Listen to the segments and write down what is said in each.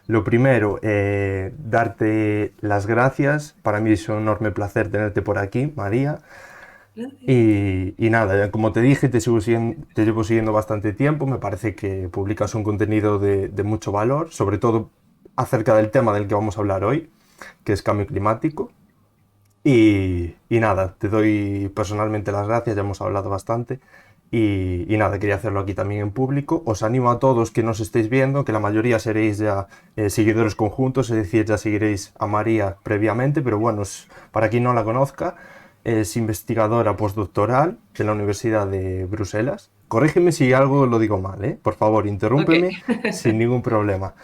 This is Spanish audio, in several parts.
Lo primero, darte las gracias. Para mí es un enorme placer tenerte por aquí, María. Gracias. Y nada, como te dije, te llevo siguiendo bastante tiempo. Me parece que publicas un contenido de mucho valor, sobre todo acerca del tema del que vamos a hablar hoy, que es cambio climático. Y nada, te doy personalmente las gracias, ya hemos hablado bastante. Y nada, quería hacerlo aquí también en público. Os animo a todos que nos estéis viendo, que la mayoría seréis ya seguidores conjuntos, es decir, ya seguiréis a María previamente, pero bueno, para quien no la conozca, es investigadora postdoctoral de la Universidad de Bruselas. Corrígeme si algo lo digo mal, ¿eh? Por favor, Ok. interrúmpeme sin ningún problema.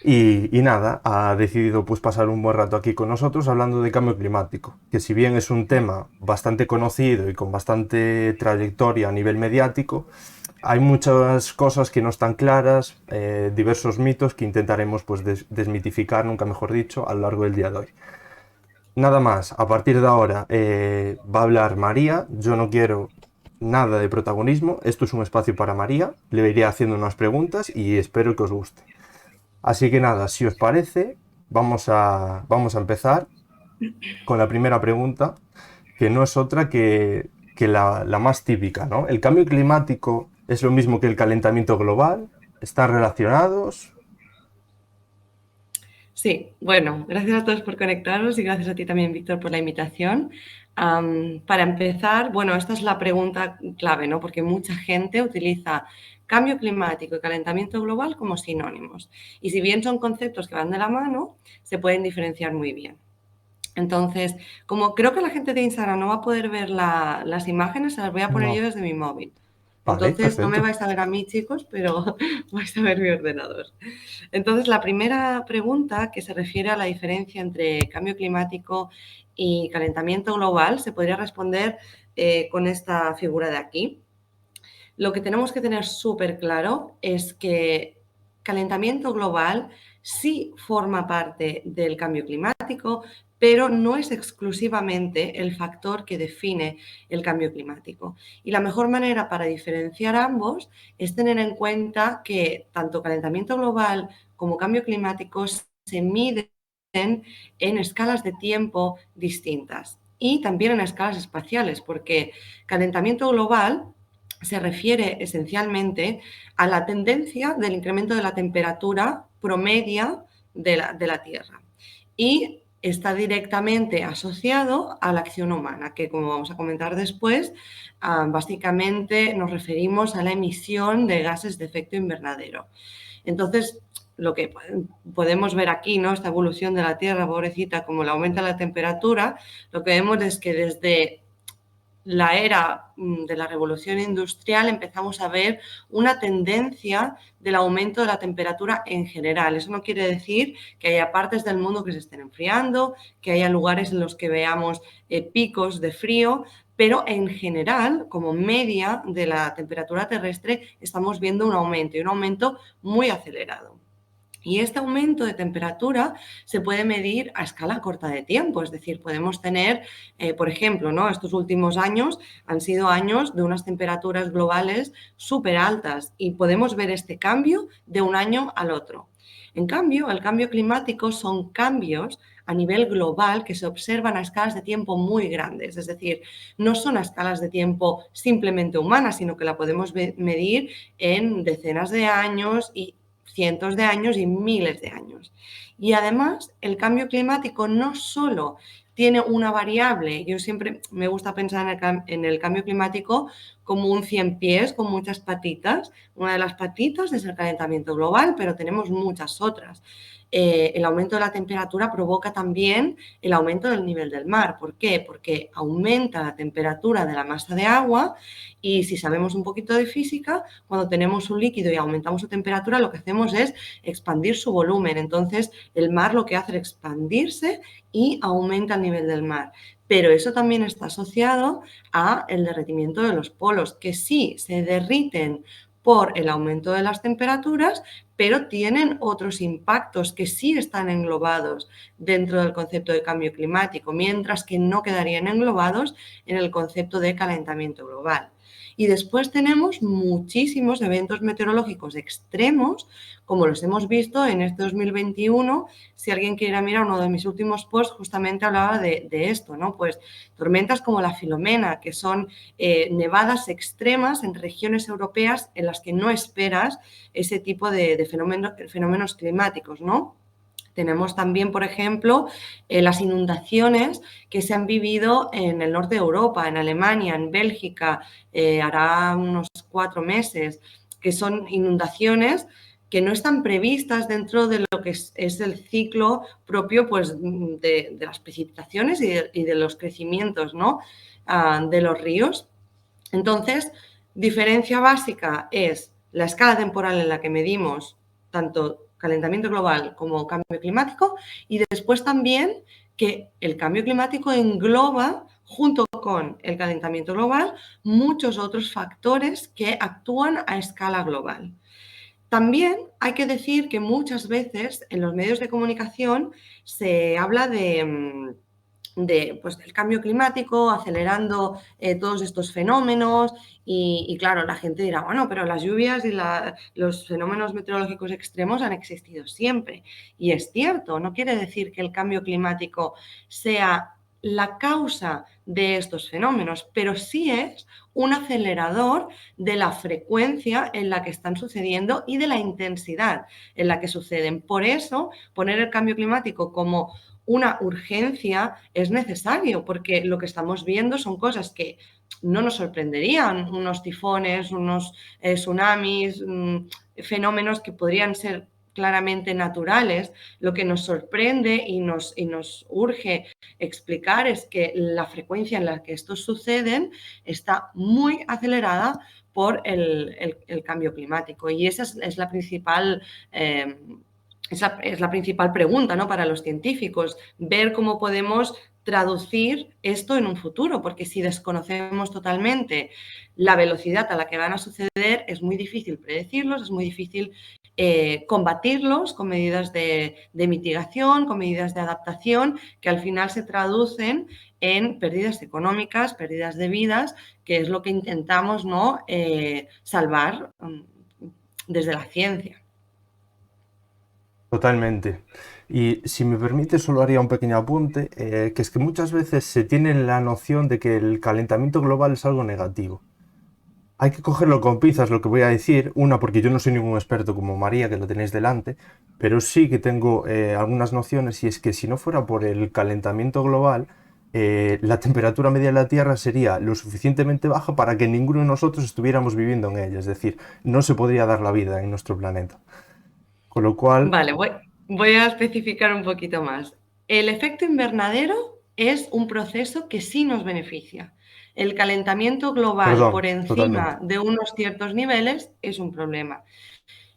Y nada, ha decidido pues pasar un buen rato aquí con nosotros hablando de cambio climático, que si bien es un tema bastante conocido y con bastante trayectoria a nivel mediático, hay muchas cosas que no están claras, diversos mitos que intentaremos pues desmitificar, nunca mejor dicho, a lo largo del día de hoy. Nada más, a partir de ahora va a hablar María, yo no quiero nada de protagonismo, esto es un espacio para María, le iré haciendo unas preguntas y espero que os guste. Así que nada, si os parece, vamos a empezar con la primera pregunta, que no es otra que la más típica, ¿no? ¿El cambio climático es lo mismo que el calentamiento global? ¿Están relacionados? Sí, bueno, gracias a todos por conectaros y gracias a ti también, Víctor, por la invitación. Para empezar, bueno, esta es la pregunta clave, ¿no? Porque mucha gente utiliza cambio climático y calentamiento global como sinónimos. Y si bien son conceptos que van de la mano, se pueden diferenciar muy bien. Entonces, como creo que la gente de Instagram no va a poder ver las imágenes, se las voy a poner yo No. desde mi móvil. Vale, Entonces, no me perfecto. vais a ver a mí, chicos, pero vais a ver mi ordenador. Entonces, la primera pregunta que se refiere a la diferencia entre cambio climático y calentamiento global se podría responder con esta figura de aquí. Lo que tenemos que tener súper claro es que calentamiento global sí forma parte del cambio climático, pero no es exclusivamente el factor que define el cambio climático. Y la mejor manera para diferenciar ambos es tener en cuenta que tanto calentamiento global como cambio climático se miden en escalas de tiempo distintas y también en escalas espaciales, porque calentamiento global se refiere esencialmente a la tendencia del incremento de la temperatura promedia de la Tierra y está directamente asociado a la acción humana, que como vamos a comentar después, básicamente nos referimos a la emisión de gases de efecto invernadero. Entonces, lo que podemos ver aquí, ¿no? Esta evolución de la Tierra, pobrecita, como le aumenta la temperatura, lo que vemos es que desde la era de la revolución industrial empezamos a ver una tendencia del aumento de la temperatura en general. Eso no quiere decir que haya partes del mundo que se estén enfriando, que haya lugares en los que veamos picos de frío, pero en general, como media de la temperatura terrestre, estamos viendo un aumento y un aumento muy acelerado. Y este aumento de temperatura se puede medir a escala corta de tiempo, es decir, podemos tener, por ejemplo, ¿no? Estos últimos años han sido años de unas temperaturas globales súper altas y podemos ver este cambio de un año al otro. En cambio, el cambio climático son cambios a nivel global que se observan a escalas de tiempo muy grandes, es decir, no son a escalas de tiempo simplemente humanas, sino que la podemos medir en decenas de años y cientos de años y miles de años. Y además, el cambio climático no solo tiene una variable, yo siempre me gusta pensar en el cambio climático como un cien pies con muchas patitas. Una de las patitas es el calentamiento global, pero tenemos muchas otras. El aumento de la temperatura provoca también el aumento del nivel del mar. ¿Por qué? Porque aumenta la temperatura de la masa de agua y si sabemos un poquito de física, cuando tenemos un líquido y aumentamos su temperatura, lo que hacemos es expandir su volumen. Entonces, el mar lo que hace es expandirse y aumenta el nivel del mar. Pero eso también está asociado a el derretimiento de los polos, que sí se derriten por el aumento de las temperaturas, pero tienen otros impactos que sí están englobados dentro del concepto de cambio climático, mientras que no quedarían englobados en el concepto de calentamiento global. Y después tenemos muchísimos eventos meteorológicos extremos, como los hemos visto en este 2021. Si alguien quiere mirar uno de mis últimos posts, justamente hablaba de esto, ¿no? Pues tormentas como la Filomena, que son nevadas extremas en regiones europeas en las que no esperas ese tipo de fenómenos climáticos, ¿no? Tenemos también, por ejemplo, las inundaciones que se han vivido en el norte de Europa, en Alemania, en Bélgica, hará unos 4 meses, que son inundaciones que no están previstas dentro de lo que es el ciclo propio, pues, de las precipitaciones y de los crecimientos, ¿no? De los ríos. Entonces, diferencia básica es la escala temporal en la que medimos tanto calentamiento global como cambio climático, y después también que el cambio climático engloba, junto con el calentamiento global, muchos otros factores que actúan a escala global. También hay que decir que muchas veces en los medios de comunicación se habla pues, del cambio climático, acelerando todos estos fenómenos y, claro, la gente dirá, bueno, pero las lluvias y los fenómenos meteorológicos extremos han existido siempre. Y es cierto, no quiere decir que el cambio climático sea la causa de estos fenómenos, pero sí es un acelerador de la frecuencia en la que están sucediendo y de la intensidad en la que suceden. Por eso, poner el cambio climático como una urgencia es necesario, porque lo que estamos viendo son cosas que no nos sorprenderían, unos tifones, unos tsunamis, fenómenos que podrían ser claramente naturales. Lo que nos sorprende y nos urge explicar es que la frecuencia en la que estos suceden está muy acelerada por el cambio climático, y esa es la principal es la principal pregunta, ¿no?, para los científicos, ver cómo podemos traducir esto en un futuro, porque si desconocemos totalmente la velocidad a la que van a suceder, es muy difícil predecirlos, es muy difícil combatirlos con medidas de mitigación, con medidas de adaptación, que al final se traducen en pérdidas económicas, pérdidas de vidas, que es lo que intentamos, ¿no?, salvar desde la ciencia. Totalmente. Y si me permite, solo haría un pequeño apunte, que es que muchas veces se tiene la noción de que el calentamiento global es algo negativo. Hay que cogerlo con pinzas lo que voy a decir, una porque yo no soy ningún experto como María, que lo tenéis delante, pero sí que tengo algunas nociones, y es que si no fuera por el calentamiento global, la temperatura media de la Tierra sería lo suficientemente baja para que ninguno de nosotros estuviéramos viviendo en ella, es decir, no se podría dar la vida en nuestro planeta. Con lo cual, Vale, voy a especificar un poquito más. El efecto invernadero es un proceso que sí nos beneficia. El calentamiento global perdón, por totalmente. encima de unos ciertos niveles es un problema.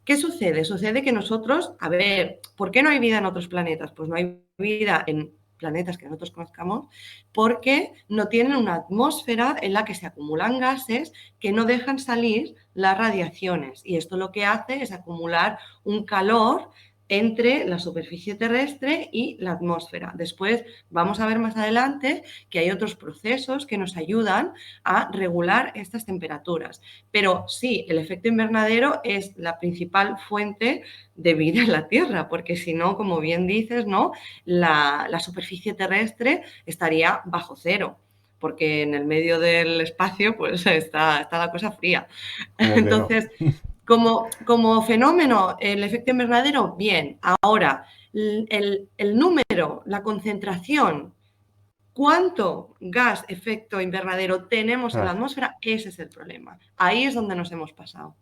¿Qué sucede? Sucede que nosotros, a ver, ¿por qué no hay vida en otros planetas? Pues no hay vida en planetas que nosotros conozcamos porque no tienen una atmósfera en la que se acumulan gases que no dejan salir las radiaciones. Y esto lo que hace es acumular un calor entre la superficie terrestre y la atmósfera. Después vamos a ver más adelante que hay otros procesos que nos ayudan a regular estas temperaturas. Pero sí, el efecto invernadero es la principal fuente de vida en la Tierra, porque si no, como bien dices, ¿no?, la superficie terrestre estaría bajo cero, porque en el medio del espacio pues está la cosa fría. Como que no. Entonces, como fenómeno, el efecto invernadero, bien. Ahora, el número, la concentración, cuánto gas efecto invernadero tenemos en la Claro, atmósfera, ese es el problema. Ahí es donde nos hemos pasado.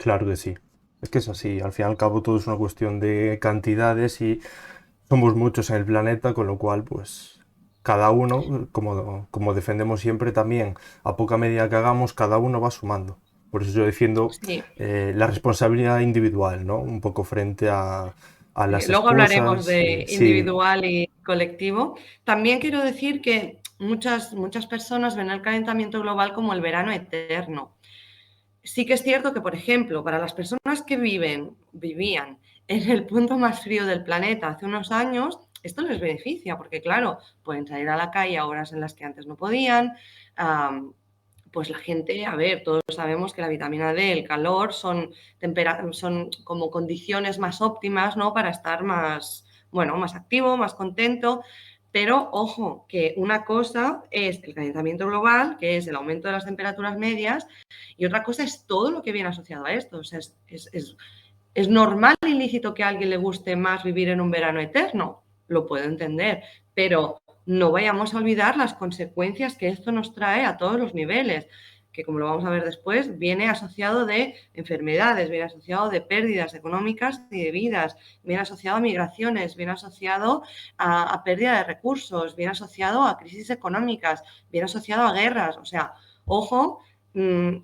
claro que sí. Es que es así. Al fin y al cabo todo es una cuestión de cantidades y somos muchos en el planeta, con lo cual, pues, cada uno, como defendemos siempre también, a poca medida que hagamos, cada uno va sumando. Por eso yo defiendo Sí. la responsabilidad individual, ¿no? Un poco frente a las Luego hablaremos excusas. de Sí, individual y colectivo. También quiero decir que muchas personas ven el calentamiento global como el verano eterno. Sí que es cierto que, por ejemplo, para las personas que vivían en el punto más frío del planeta hace unos años, esto les beneficia porque, claro, pueden salir a la calle a horas en las que antes no podían, pues la gente, a ver, todos sabemos que la vitamina D, el calor, son como condiciones más óptimas, ¿no? Para estar más, bueno, más activo, más contento. Pero ojo, que una cosa es el calentamiento global, que es el aumento de las temperaturas medias, y otra cosa es todo lo que viene asociado a esto. O sea, ¿es normal y lícito que a alguien le guste más vivir en un verano eterno? Lo puedo entender, pero no vayamos a olvidar las consecuencias que esto nos trae a todos los niveles, que como lo vamos a ver después, viene asociado de enfermedades, viene asociado de pérdidas económicas y de vidas, viene asociado a migraciones, viene asociado a pérdida de recursos, viene asociado a crisis económicas, viene asociado a guerras. O sea, ojo,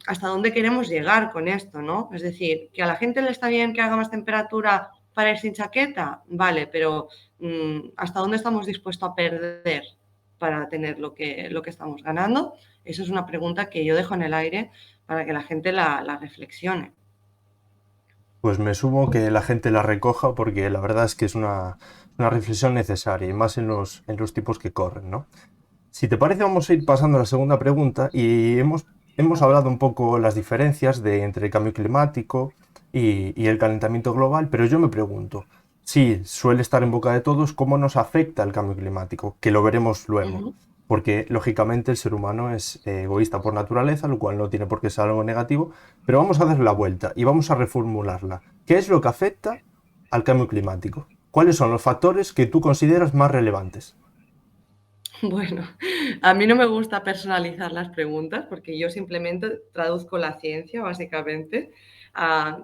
hasta dónde queremos llegar con esto, ¿no? Es decir, que a la gente le está bien que haga más temperatura para ir sin chaqueta, vale, pero ¿hasta dónde estamos dispuestos a perder para tener lo que estamos ganando? Eso es una pregunta que yo dejo en el aire para que la gente la reflexione. Pues me sumo que la gente la recoja porque la verdad es que es una reflexión necesaria y más en los tiempos que corren, ¿no? Si te parece, vamos a ir pasando a la segunda pregunta y hemos hablado un poco las diferencias entre el cambio climático y el calentamiento global, pero yo me pregunto, sí, suele estar en boca de todos cómo nos afecta el cambio climático, que lo veremos luego, porque lógicamente el ser humano es egoísta por naturaleza, lo cual no tiene por qué ser algo negativo, pero vamos a darle la vuelta y vamos a reformularla. ¿Qué es lo que afecta al cambio climático? ¿Cuáles son los factores que tú consideras más relevantes? Bueno, a mí no me gusta personalizar las preguntas porque yo simplemente traduzco la ciencia, básicamente.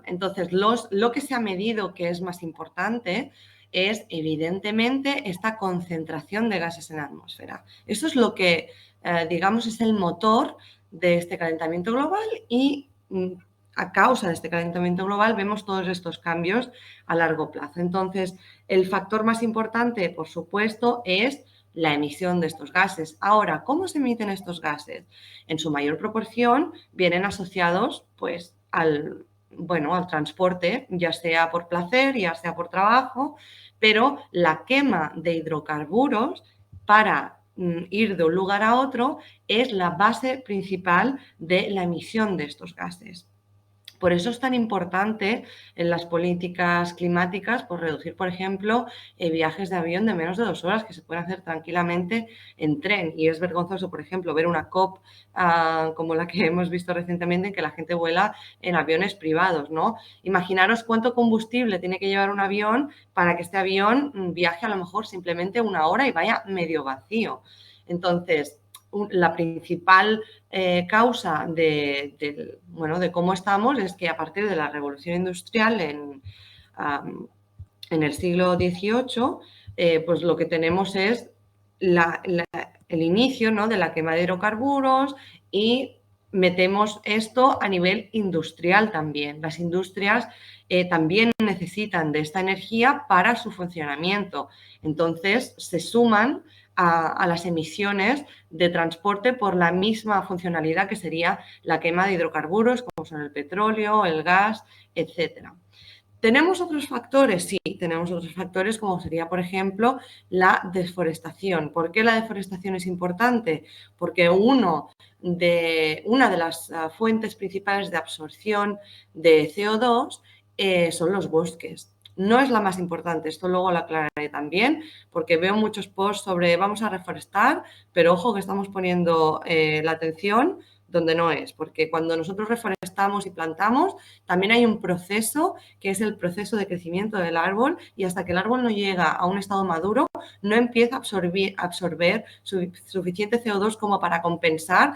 Entonces, lo que se ha medido que es más importante es, evidentemente, esta concentración de gases en la atmósfera. Eso es lo que, digamos, es el motor de este calentamiento global y a causa de este calentamiento global vemos todos estos cambios a largo plazo. Entonces, el factor más importante, por supuesto, es la emisión de estos gases. Ahora, ¿cómo se emiten estos gases? En su mayor proporción vienen asociados pues al transporte, ya sea por placer, ya sea por trabajo, pero la quema de hidrocarburos para ir de un lugar a otro es la base principal de la emisión de estos gases. Por eso es tan importante en las políticas climáticas por reducir, por ejemplo, viajes de avión de menos de 2 horas que se pueden hacer tranquilamente en tren. Y es vergonzoso, por ejemplo, ver una COP como la que hemos visto recientemente en que la gente vuela en aviones privados, ¿no? Imaginaros cuánto combustible tiene que llevar un avión para que este avión viaje a lo mejor simplemente 1 hora y vaya medio vacío. Entonces, la principal causa de cómo estamos es que a partir de la revolución industrial en el siglo XVIII, pues lo que tenemos es el inicio, ¿no?, de la quema de hidrocarburos y metemos esto a nivel industrial también. Las industrias también necesitan de esta energía para su funcionamiento. Entonces, se suman a las emisiones de transporte por la misma funcionalidad que sería la quema de hidrocarburos, como son el petróleo, el gas, etcétera. ¿Tenemos otros factores? Sí, tenemos otros factores como sería, por ejemplo, la deforestación. ¿Por qué la deforestación es importante? Porque una de las fuentes principales de absorción de CO2 son los bosques. No es la más importante, esto luego lo aclararé también, porque veo muchos posts sobre vamos a reforestar, pero ojo que estamos poniendo la atención donde no es, porque cuando nosotros reforestamos y plantamos, también hay un proceso que es el proceso de crecimiento del árbol y hasta que el árbol no llega a un estado maduro, no empieza a absorber suficiente CO2 como para compensar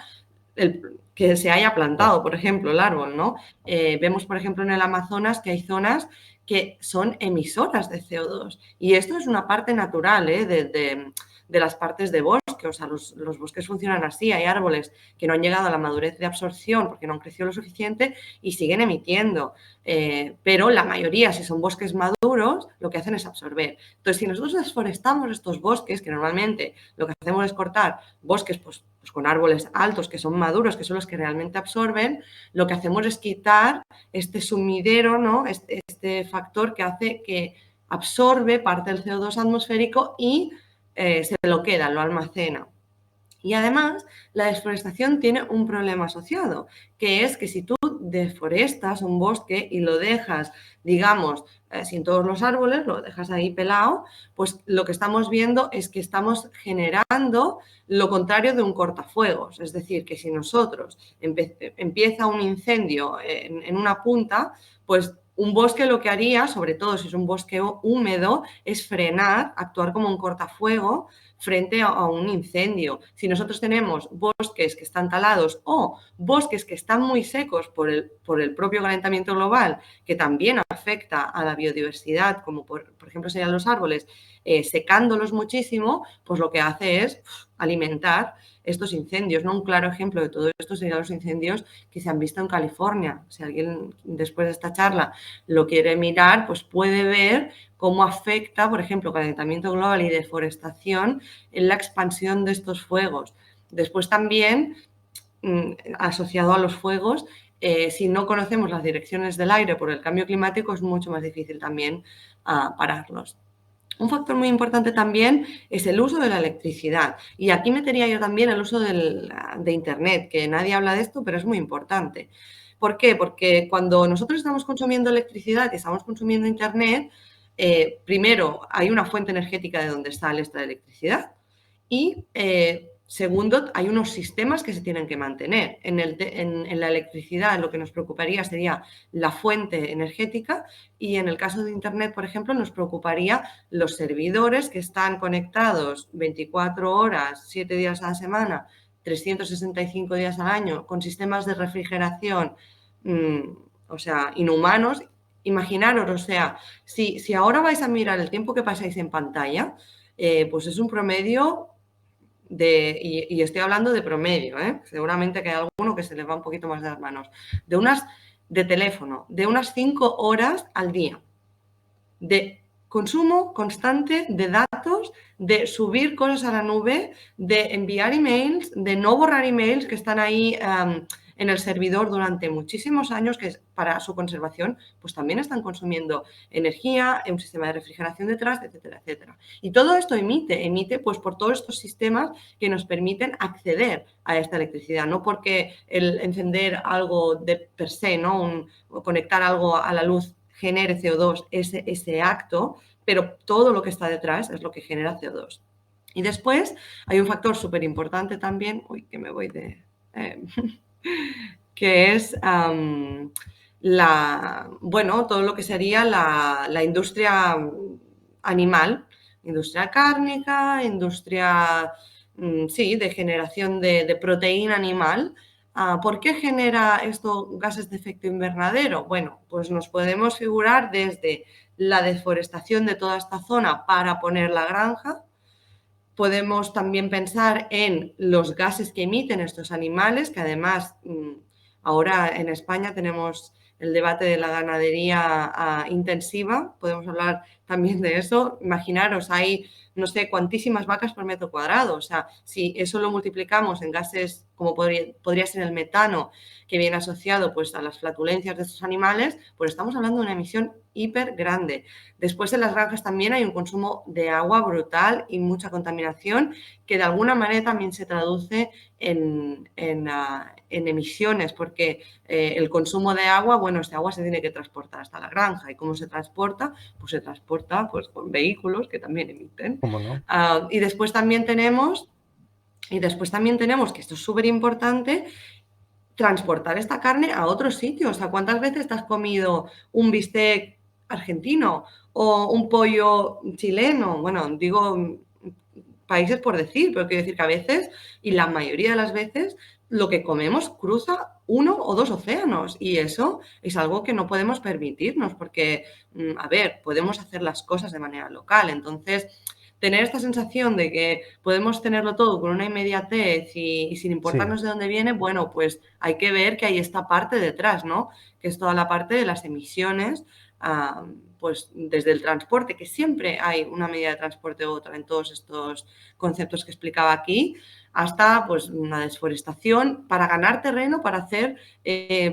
que se haya plantado, por ejemplo, el árbol, ¿no? Vemos, por ejemplo, en el Amazonas que hay zonas que son emisoras de CO2 y esto es una parte natural de las partes de bosque, o sea, los bosques funcionan así, hay árboles que no han llegado a la madurez de absorción porque no han crecido lo suficiente y siguen emitiendo, pero la mayoría, si son bosques maduros, lo que hacen es absorber. Entonces, si nosotros desforestamos estos bosques, que normalmente lo que hacemos es cortar bosques pues con árboles altos que son maduros, que son los que realmente absorben, lo que hacemos es quitar este sumidero, ¿no?, este factor que hace que absorbe parte del CO2 atmosférico y se lo queda, lo almacena. Y además, la desforestación tiene un problema asociado, que es que si tú deforestas un bosque y lo dejas, digamos, sin todos los árboles, lo dejas ahí pelado, pues lo que estamos viendo es que estamos generando lo contrario de un cortafuegos. Es decir, que si nosotros empieza un incendio en una punta, pues un bosque lo que haría, sobre todo si es un bosque húmedo, es frenar, actuar como un cortafuego frente a un incendio. Si nosotros tenemos bosques que están talados o bosques que están muy secos por el propio calentamiento global, que también afecta a la biodiversidad, como por ejemplo serían los árboles, secándolos muchísimo, pues lo que hace es alimentar estos incendios, ¿no? Un claro ejemplo de todo esto serían los incendios que se han visto en California. Si alguien después de esta charla lo quiere mirar, pues puede ver cómo afecta, por ejemplo, calentamiento global y deforestación en la expansión de estos fuegos. Después también, asociado a los fuegos, si no conocemos las direcciones del aire por el cambio climático, es mucho más difícil también pararlos. Un factor muy importante también es el uso de la electricidad. Y aquí metería yo también el uso de Internet, que nadie habla de esto, pero es muy importante. ¿Por qué? Porque cuando nosotros estamos consumiendo electricidad y estamos consumiendo Internet, primero, hay una fuente energética de donde sale esta electricidad y, segundo, hay unos sistemas que se tienen que mantener. En la electricidad lo que nos preocuparía sería la fuente energética y en el caso de Internet, por ejemplo, nos preocuparía los servidores que están conectados 24 horas, 7 días a la semana, 365 días al año, con sistemas de refrigeración, o sea, inhumanos. Imaginaros, o sea, si ahora vais a mirar el tiempo que pasáis en pantalla, pues es un promedio y estoy hablando de promedio, seguramente que hay alguno que se les va un poquito más de las manos, de teléfono, de unas 5 horas al día, de consumo constante de datos, de subir cosas a la nube, de enviar emails, de no borrar emails que están ahí en el servidor durante muchísimos años, que para su conservación pues también están consumiendo energía, un sistema de refrigeración detrás, etcétera, etcétera. Y todo esto emite pues por todos estos sistemas que nos permiten acceder a esta electricidad, no porque el encender algo de per se, ¿no? Conectar algo a la luz genere CO2 ese acto, pero todo lo que está detrás es lo que genera CO2. Y después hay un factor súper importante también, que me voy de... que es todo lo que sería la industria animal, industria cárnica, industria, de generación de proteína animal. ¿Por qué genera esto gases de efecto invernadero? Bueno, pues nos podemos figurar desde la deforestación de toda esta zona para poner la granja. Podemos también pensar en los gases que emiten estos animales, que además ahora en España tenemos el debate de la ganadería intensiva, podemos hablar también de eso. Imaginaros, hay no sé cuantísimas vacas por metro cuadrado, o sea, si eso lo multiplicamos en gases como podría ser el metano, que viene asociado pues a las flatulencias de estos animales, pues estamos hablando de una emisión hiper grande. Después en las granjas también hay un consumo de agua brutal y mucha contaminación que de alguna manera también se traduce en emisiones, porque el consumo de agua, bueno, este agua se tiene que transportar hasta la granja. ¿Y cómo se transporta? Pues se transporta pues, con vehículos que también emiten. ¿Cómo no? Y después también tenemos, que esto es súper importante, transportar esta carne a otros sitios. O sea, ¿cuántas veces te has comido un bistec argentino o un pollo chileno? Bueno, digo países por decir, pero quiero decir que a veces, y la mayoría de las veces, lo que comemos cruza 1 o 2 océanos y eso es algo que no podemos permitirnos porque, a ver, podemos hacer las cosas de manera local. Entonces, tener esta sensación de que podemos tenerlo todo con una inmediatez y sin Sí. importarnos de dónde viene, bueno, pues hay que ver que hay esta parte detrás, ¿no? Que es toda la parte de las emisiones, pues desde el transporte, que siempre hay una medida de transporte u otra en todos estos conceptos que explicaba aquí, hasta pues una desforestación para ganar terreno, para hacer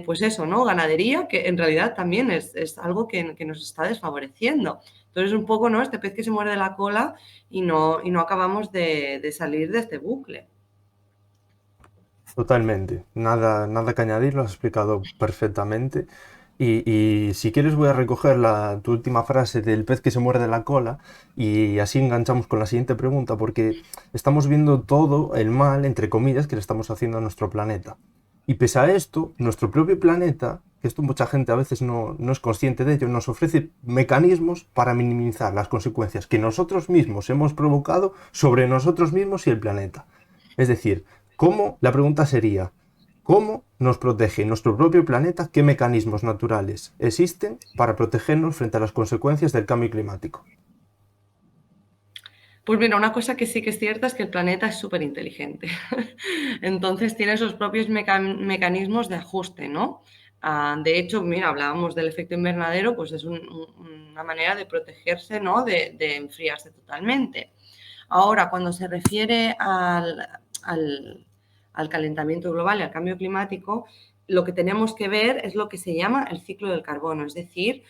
pues eso, ¿no? Ganadería, que en realidad también es algo que nos está desfavoreciendo. Entonces, un poco, ¿no? Este pez que se muerde la cola y no acabamos de salir de este bucle. Totalmente, nada que añadir, lo has explicado perfectamente. Y si quieres voy a recoger tu última frase del pez que se muerde la cola y así enganchamos con la siguiente pregunta, porque estamos viendo todo el mal, entre comillas, que le estamos haciendo a nuestro planeta. Y pese a esto, nuestro propio planeta, que esto mucha gente a veces no es consciente de ello, nos ofrece mecanismos para minimizar las consecuencias que nosotros mismos hemos provocado sobre nosotros mismos y el planeta. Es decir, la pregunta sería, ¿cómo nos protege nuestro propio planeta? ¿Qué mecanismos naturales existen para protegernos frente a las consecuencias del cambio climático? Pues mira, una cosa que sí que es cierta es que el planeta es súper inteligente. Entonces tiene sus propios mecanismos de ajuste, ¿no? De hecho, mira, hablábamos del efecto invernadero, pues es una manera de protegerse, ¿no? De enfriarse totalmente. Ahora, cuando se refiere al calentamiento global y al cambio climático, lo que tenemos que ver es lo que se llama el ciclo del carbono, es decir,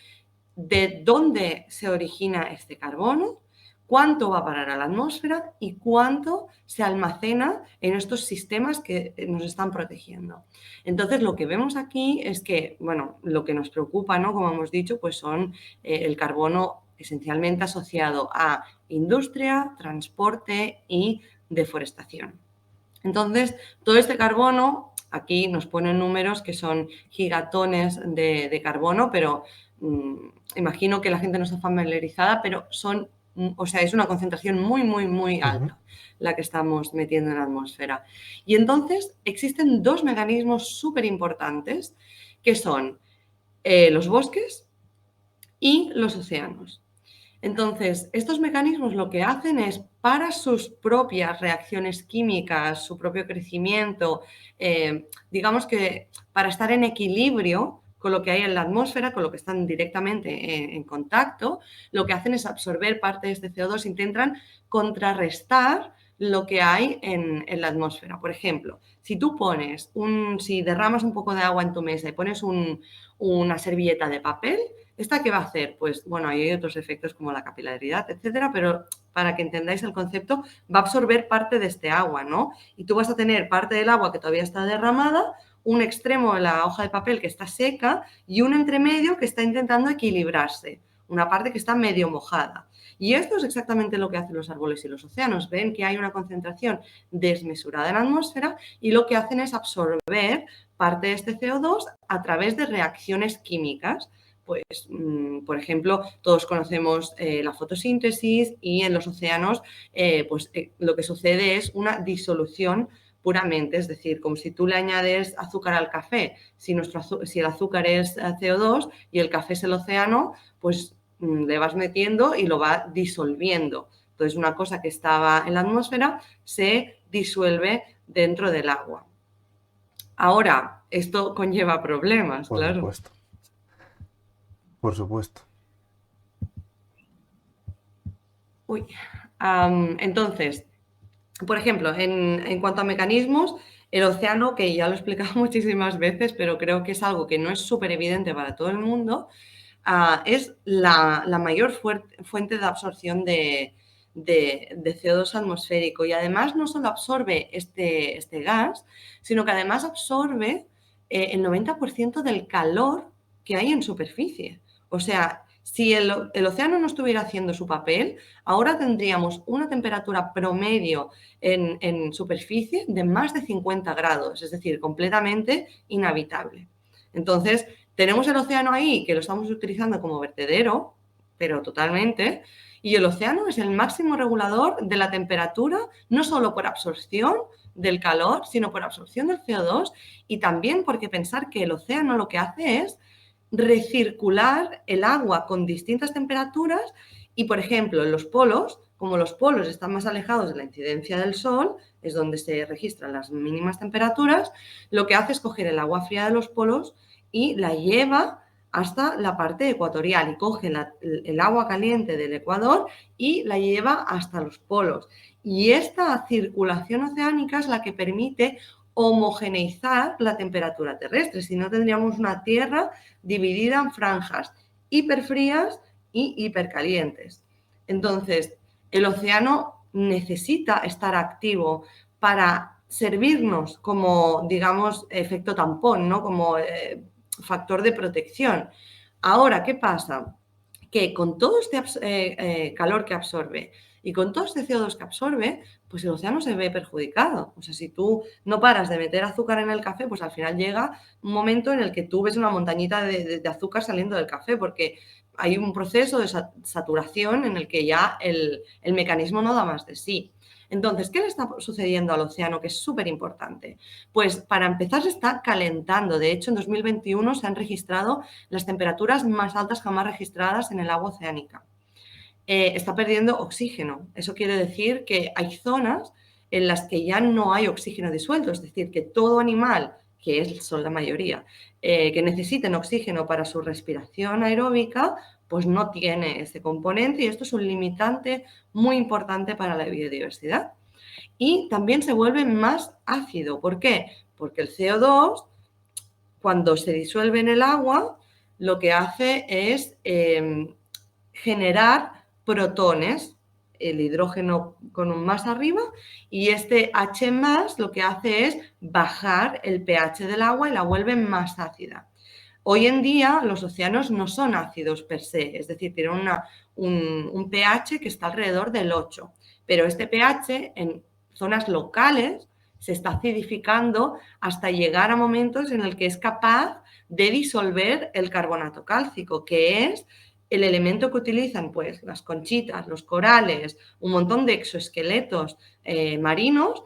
de dónde se origina este carbono, cuánto va a parar a la atmósfera y cuánto se almacena en estos sistemas que nos están protegiendo. Entonces, lo que vemos aquí es que, bueno, lo que nos preocupa, ¿no? Como hemos dicho, pues son el carbono esencialmente asociado a industria, transporte y deforestación. Entonces, todo este carbono, aquí nos ponen números que son gigatones de carbono, pero imagino que la gente no está familiarizada, pero son, o sea, es una concentración muy Uh -huh. alta la que estamos metiendo en la atmósfera. Y entonces existen dos mecanismos súper importantes que son los bosques y los océanos. Entonces, estos mecanismos lo que hacen es, para sus propias reacciones químicas, su propio crecimiento, digamos que para estar en equilibrio con lo que hay en la atmósfera, con lo que están directamente en contacto, lo que hacen es absorber parte de este CO2, intentan contrarrestar lo que hay en la atmósfera. Por ejemplo, si derramas un poco de agua en tu mesa y pones una servilleta de papel, ¿esta qué va a hacer? Pues bueno, ahí hay otros efectos como la capilaridad, etcétera, pero para que entendáis el concepto, va a absorber parte de este agua, ¿no? Y tú vas a tener parte del agua que todavía está derramada, un extremo de la hoja de papel que está seca y un entremedio que está intentando equilibrarse, una parte que está medio mojada. Y esto es exactamente lo que hacen los árboles y los océanos. Ven que hay una concentración desmesurada en la atmósfera y lo que hacen es absorber parte de este CO2 a través de reacciones químicas. Pues, por ejemplo, todos conocemos la fotosíntesis y en los océanos lo que sucede es una disolución puramente, es decir, como si tú le añades azúcar al café, si el azúcar es CO2 y el café es el océano, pues le vas metiendo y lo va disolviendo. Entonces, una cosa que estaba en la atmósfera se disuelve dentro del agua. Ahora, esto conlleva problemas, Por claro. supuesto, por supuesto. Uy. Entonces, por ejemplo, en cuanto a mecanismos, el océano, que ya lo he explicado muchísimas veces, pero creo que es algo que no es súper evidente para todo el mundo, es la mayor fuente de absorción de CO2 atmosférico. Y además no solo absorbe este gas, sino que además absorbe el 90% del calor que hay en superficie. O sea, si el océano no estuviera haciendo su papel, ahora tendríamos una temperatura promedio en superficie de más de 50 grados, es decir, completamente inhabitable. Entonces, tenemos el océano ahí, que lo estamos utilizando como vertedero, pero totalmente, y el océano es el máximo regulador de la temperatura, no solo por absorción del calor, sino por absorción del CO2 y también porque pensar que el océano lo que hace es recircular el agua con distintas temperaturas y, por ejemplo, en los polos, como los polos están más alejados de la incidencia del sol, es donde se registran las mínimas temperaturas, lo que hace es coger el agua fría de los polos y la lleva hasta la parte ecuatorial y coge el agua caliente del Ecuador y la lleva hasta los polos. Y esta circulación oceánica es la que permite homogeneizar la temperatura terrestre, si no tendríamos una Tierra dividida en franjas hiperfrías y hipercalientes. Entonces, el océano necesita estar activo para servirnos como, digamos, efecto tampón, ¿no? Como factor de protección. Ahora, ¿qué pasa? Que con todo este calor que absorbe y con todo este CO2 que absorbe, pues el océano se ve perjudicado. O sea, si tú no paras de meter azúcar en el café, pues al final llega un momento en el que tú ves una montañita de azúcar saliendo del café, porque hay un proceso de saturación en el que ya el mecanismo no da más de sí. Entonces, ¿qué le está sucediendo al océano? Que es súper importante. Pues para empezar se está calentando. De hecho, en 2021 se han registrado las temperaturas más altas jamás registradas en el agua oceánica. Está perdiendo oxígeno. Eso quiere decir que hay zonas en las que ya no hay oxígeno disuelto, es decir, que todo animal, son la mayoría, que necesiten oxígeno para su respiración aeróbica, pues no tiene ese componente y esto es un limitante muy importante para la biodiversidad. Y también se vuelve más ácido. ¿Por qué? Porque el CO2, cuando se disuelve en el agua, lo que hace es generar protones, el hidrógeno con un más arriba, y este H más lo que hace es bajar el pH del agua y la vuelve más ácida. Hoy en día los océanos no son ácidos per se, es decir, tienen un pH que está alrededor del 8, pero este pH en zonas locales se está acidificando hasta llegar a momentos en el que es capaz de disolver el carbonato cálcico, que es el elemento que utilizan pues las conchitas, los corales, un montón de exoesqueletos marinos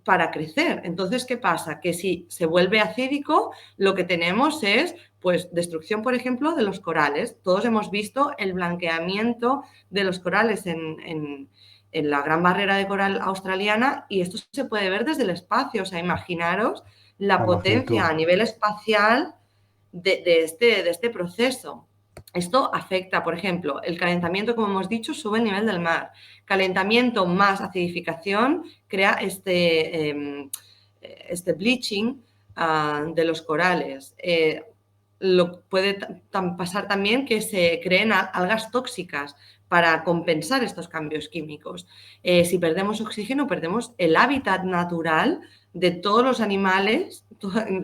para crecer. Entonces, ¿qué pasa? Que si se vuelve acídico, lo que tenemos es pues destrucción, por ejemplo, de los corales. Todos hemos visto el blanqueamiento de los corales en la Gran Barrera de Coral australiana y esto se puede ver desde el espacio. O sea, imaginaros la potencia a nivel espacial de este proceso. Esto afecta, por ejemplo, el calentamiento, como hemos dicho, sube el nivel del mar. Calentamiento más acidificación crea este bleaching de los corales. Puede pasar también que se creen algas tóxicas para compensar estos cambios químicos. Si perdemos oxígeno, perdemos el hábitat natural de todos los animales.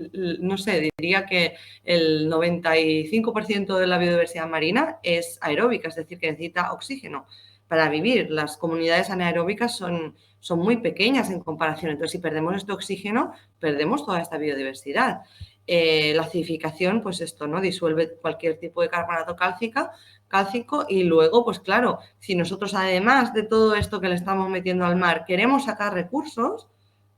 No sé, diría que el 95% de la biodiversidad marina es aeróbica, es decir, que necesita oxígeno para vivir. Las comunidades anaeróbicas son muy pequeñas en comparación. Entonces, si perdemos este oxígeno, perdemos toda esta biodiversidad. La acidificación, pues esto, ¿no? Disuelve cualquier tipo de carbonato cálcico y luego, pues claro, si nosotros además de todo esto que le estamos metiendo al mar queremos sacar recursos,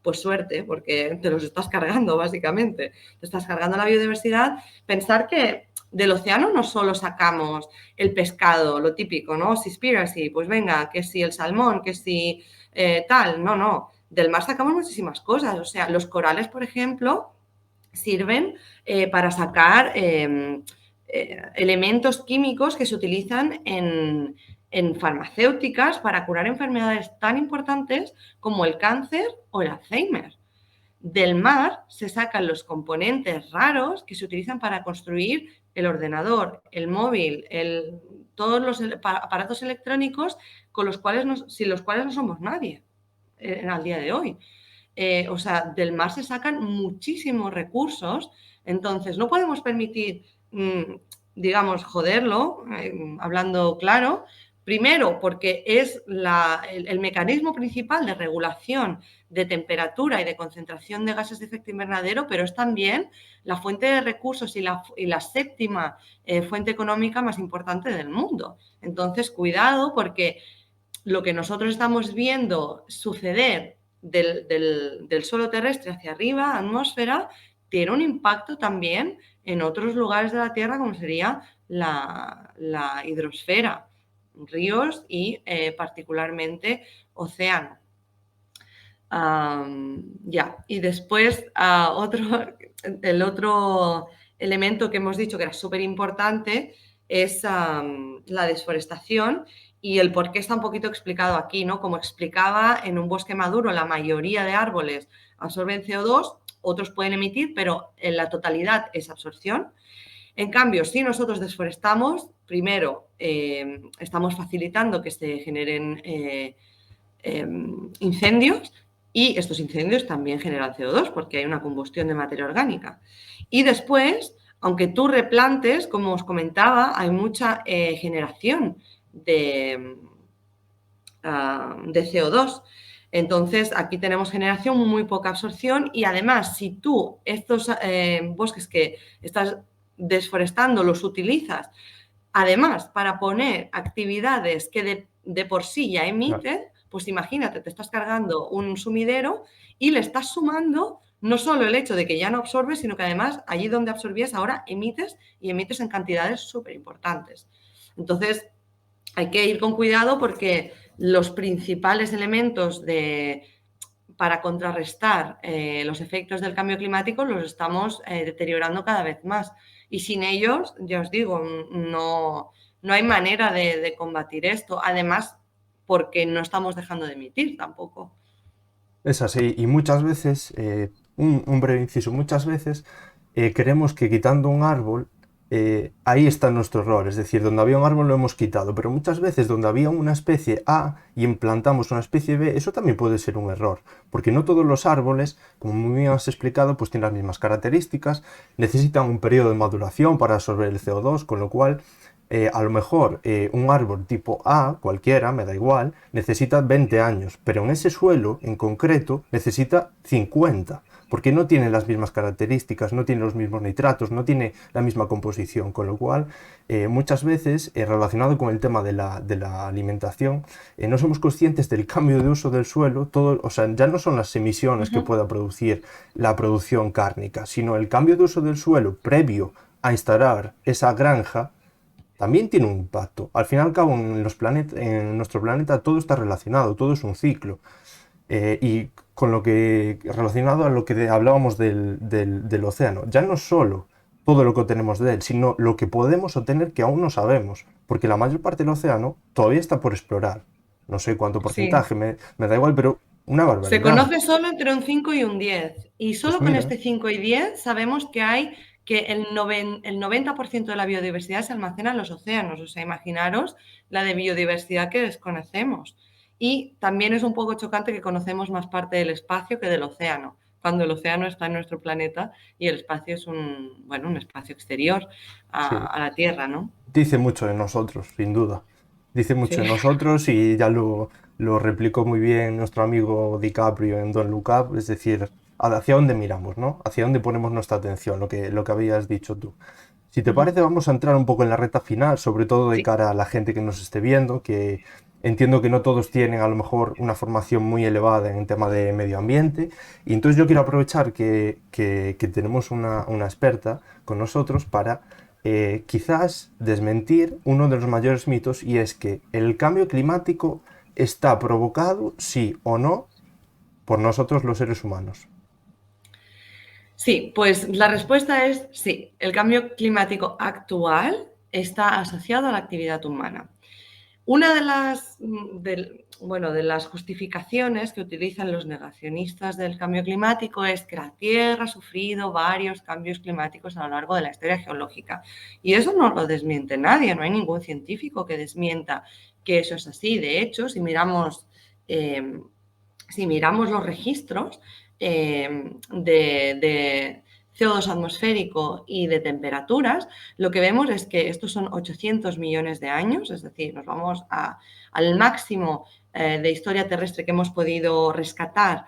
pues suerte, porque te los estás cargando básicamente. Te estás cargando la biodiversidad. Pensar que del océano no solo sacamos el pescado, lo típico, ¿no? Seaspiracy, pues venga, que si el salmón, que si tal, no. Del mar sacamos muchísimas cosas. O sea, los corales, por ejemplo, sirven para sacar elementos químicos que se utilizan en farmacéuticas para curar enfermedades tan importantes como el cáncer o el Alzheimer. Del mar se sacan los componentes raros que se utilizan para construir el ordenador, el móvil, todos los aparatos electrónicos sin los cuales no somos nadie al día de hoy. O sea, del mar se sacan muchísimos recursos, entonces no podemos permitir, digamos, joderlo, hablando claro, primero porque es el mecanismo principal de regulación de temperatura y de concentración de gases de efecto invernadero, pero es también la fuente de recursos y la séptima fuente económica más importante del mundo. Entonces, cuidado, porque lo que nosotros estamos viendo suceder del suelo terrestre hacia arriba, atmósfera, tiene un impacto también en otros lugares de la Tierra, como sería la hidrosfera, ríos y particularmente océano. Y después el otro elemento que hemos dicho que era súper importante es la desforestación y el por qué está un poquito explicado aquí, ¿no? Como explicaba, en un bosque maduro la mayoría de árboles absorben CO2, otros pueden emitir, pero en la totalidad es absorción. En cambio, si nosotros desforestamos, primero estamos facilitando que se generen incendios Y estos incendios también generan CO2 porque hay una combustión de materia orgánica. Y después, aunque tú replantes, como os comentaba, hay mucha generación de CO2. Entonces, aquí tenemos generación, muy poca absorción y además, si tú estos bosques que estás desforestando los utilizas, además, para poner actividades que de por sí ya emiten, pues imagínate, te estás cargando un sumidero y le estás sumando no solo el hecho de que ya no absorbes, sino que además allí donde absorbías ahora emites y emites en cantidades súper importantes. Entonces, hay que ir con cuidado porque los principales elementos para contrarrestar los efectos del cambio climático los estamos deteriorando cada vez más. Y sin ellos, ya os digo, no hay manera de combatir esto. Además, porque no estamos dejando de emitir tampoco. Es así, y muchas veces, un breve inciso, muchas veces creemos que quitando un árbol, ahí está nuestro error, es decir, donde había un árbol lo hemos quitado, pero muchas veces donde había una especie A y implantamos una especie B, eso también puede ser un error, porque no todos los árboles, como muy bien has explicado, pues tienen las mismas características, necesitan un periodo de maduración para absorber el CO2, con lo cual a lo mejor un árbol tipo A, cualquiera, me da igual, necesita 20 años, pero en ese suelo en concreto necesita 50, porque no tiene las mismas características, no tiene los mismos nitratos, no tiene la misma composición, con lo cual muchas veces relacionado con el tema de la alimentación, no somos conscientes del cambio de uso del suelo, todo, o sea, ya no son las emisiones que pueda producir la producción cárnica, sino el cambio de uso del suelo previo a instalar esa granja también tiene un impacto. Al fin y al cabo, en nuestro planeta todo está relacionado, todo es un ciclo. Y con lo que relacionado a lo que hablábamos del océano, ya no solo todo lo que obtenemos de él, sino lo que podemos obtener que aún no sabemos, porque la mayor parte del océano todavía está por explorar. No sé cuánto Sí. porcentaje, me da igual, pero una Se barbaridad. conoce solo entre un 5 y un 10. Y Pues solo con mira, este 5 y 10 sabemos que el 90% de la biodiversidad se almacena en los océanos. O sea, imaginaros la de biodiversidad que desconocemos. Y también es un poco chocante que conocemos más parte del espacio que del océano, cuando el océano está en nuestro planeta y el espacio es un espacio exterior sí, a la Tierra, ¿no? dice mucho de nosotros, sin duda. Dice mucho de Sí. nosotros y ya lo replicó muy bien nuestro amigo DiCaprio en Don't Look Up, es decir, hacia dónde miramos, ¿no? Hacia dónde ponemos nuestra atención, lo que habías dicho tú. Si te parece, vamos a entrar un poco en la recta final, sobre todo de Sí. cara a la gente que nos esté viendo, que entiendo que no todos tienen a lo mejor una formación muy elevada en el tema de medio ambiente, y entonces yo quiero aprovechar que tenemos una experta con nosotros para quizás desmentir uno de los mayores mitos, y es que el cambio climático está provocado, sí o no, por nosotros los seres humanos. Sí, pues la respuesta es sí. El cambio climático actual está asociado a la actividad humana. Una de las justificaciones que utilizan los negacionistas del cambio climático es que la Tierra ha sufrido varios cambios climáticos a lo largo de la historia geológica. Y eso no lo desmiente nadie, no hay ningún científico que desmienta que eso es así. De hecho, eh, si miramos los registros de CO2 atmosférico y de temperaturas, lo que vemos es que estos son 800 millones de años, es decir, nos vamos al máximo de historia terrestre que hemos podido rescatar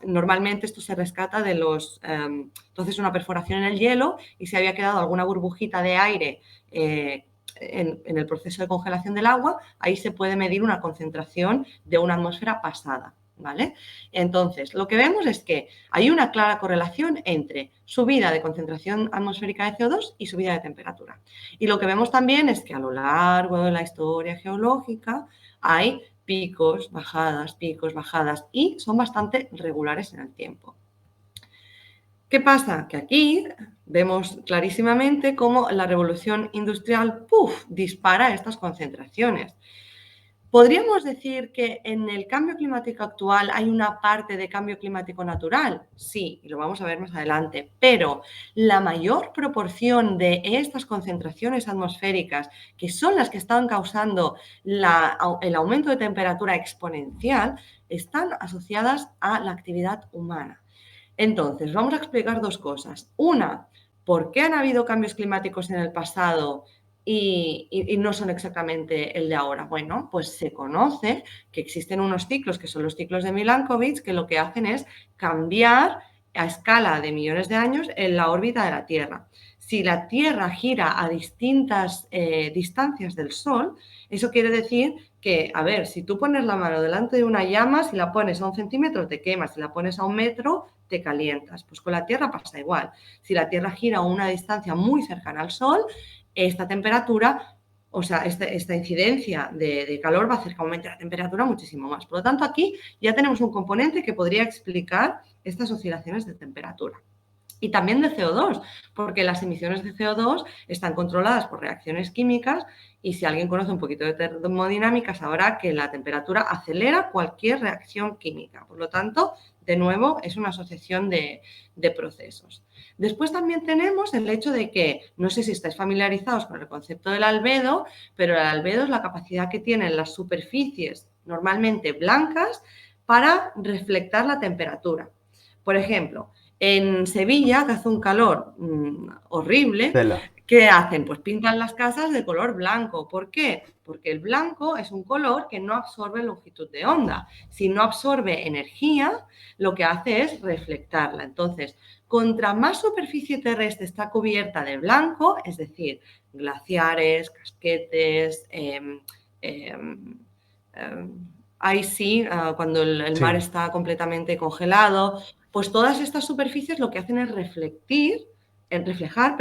Normalmente esto se rescata de entonces una perforación en el hielo y si había quedado alguna burbujita de aire en el proceso de congelación del agua, ahí se puede medir una concentración de una atmósfera pasada. ¿Vale? Entonces, lo que vemos es que hay una clara correlación entre subida de concentración atmosférica de CO2 y subida de temperatura. Y lo que vemos también es que a lo largo de la historia geológica hay picos, bajadas y son bastante regulares en el tiempo. ¿Qué pasa? Que aquí vemos clarísimamente cómo la revolución industrial dispara estas concentraciones. ¿Podríamos decir que en el cambio climático actual hay una parte de cambio climático natural? Sí, y lo vamos a ver más adelante, pero la mayor proporción de estas concentraciones atmosféricas, que son las que están causando el aumento de temperatura exponencial, están asociadas a la actividad humana. Entonces, vamos a explicar dos cosas. Una, ¿por qué han habido cambios climáticos en el pasado y no son exactamente el de ahora? Bueno, pues se conoce que existen unos ciclos, que son los ciclos de Milankovitch, que lo que hacen es cambiar a escala de millones de años en la órbita de la Tierra. Si la Tierra gira a distintas distancias del Sol, eso quiere decir que, a ver, si tú pones la mano delante de una llama, si la pones a 1 centímetro te quemas, si la pones a 1 metro te calientas. Pues con la Tierra pasa igual. Si la Tierra gira a una distancia muy cercana al Sol, esta temperatura, o sea, esta incidencia de calor va a hacer que aumente la temperatura muchísimo más. Por lo tanto, aquí ya tenemos un componente que podría explicar estas oscilaciones de temperatura. Y también de CO2, porque las emisiones de CO2 están controladas por reacciones químicas y si alguien conoce un poquito de termodinámica sabrá que la temperatura acelera cualquier reacción química. Por lo tanto, de nuevo, es una asociación de procesos. Después también tenemos el hecho de que, no sé si estáis familiarizados con el concepto del albedo, pero el albedo es la capacidad que tienen las superficies normalmente blancas para reflectar la temperatura. Por ejemplo, en Sevilla, que hace un calor horrible, Tela. ¿qué hacen? Pues pintan las casas de color blanco. ¿Por qué? Porque el blanco es un color que no absorbe longitud de onda. Si no absorbe energía, lo que hace es reflectarla. Entonces, contra más superficie terrestre está cubierta de blanco, es decir, glaciares, casquetes, icy, cuando el mar Sí. está completamente congelado, pues todas estas superficies lo que hacen es reflejar,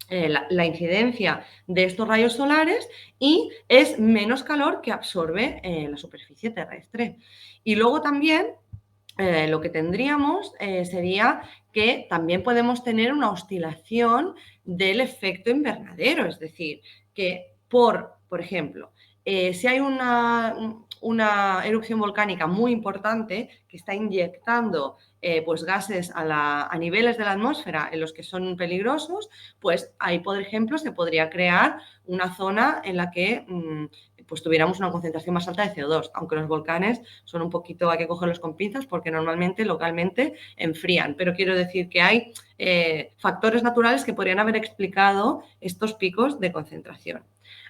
la incidencia de estos rayos solares y es menos calor que absorbe la superficie terrestre. Y luego también lo que tendríamos sería que también podemos tener una oscilación del efecto invernadero, es decir, que por ejemplo, si hay una erupción volcánica muy importante que está inyectando pues gases a niveles de la atmósfera en los que son peligrosos, pues ahí, por ejemplo, se podría crear una zona en la que pues tuviéramos una concentración más alta de CO2, aunque los volcanes son un poquito, hay que cogerlos con pinzas porque normalmente localmente enfrían, pero quiero decir que hay factores naturales que podrían haber explicado estos picos de concentración.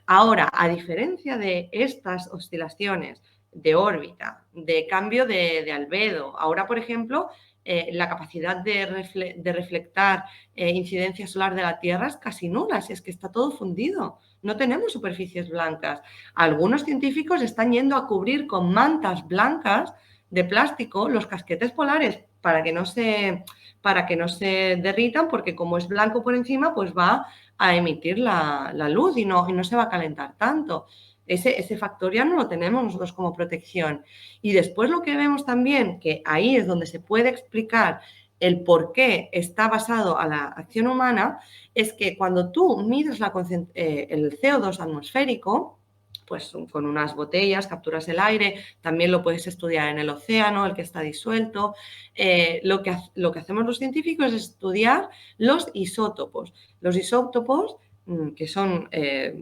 Ahora, a diferencia de estas oscilaciones de órbita, de cambio de albedo, ahora, por ejemplo, la capacidad de reflectar incidencia solar de la Tierra es casi nula, si es que está todo fundido. No tenemos superficies blancas. Algunos científicos están yendo a cubrir con mantas blancas de plástico los casquetes polares para que no se derritan, porque como es blanco por encima, pues va a emitir la luz y no se va a calentar tanto. Ese factor ya no lo tenemos nosotros como protección. Y después lo que vemos también, que ahí es donde se puede explicar el por qué está basado a la acción humana, es que cuando tú mides el CO2 atmosférico, pues con unas botellas capturas el aire, también lo puedes estudiar en el océano, el que está disuelto. Lo que hacemos los científicos es estudiar los isótopos. Los isótopos que son,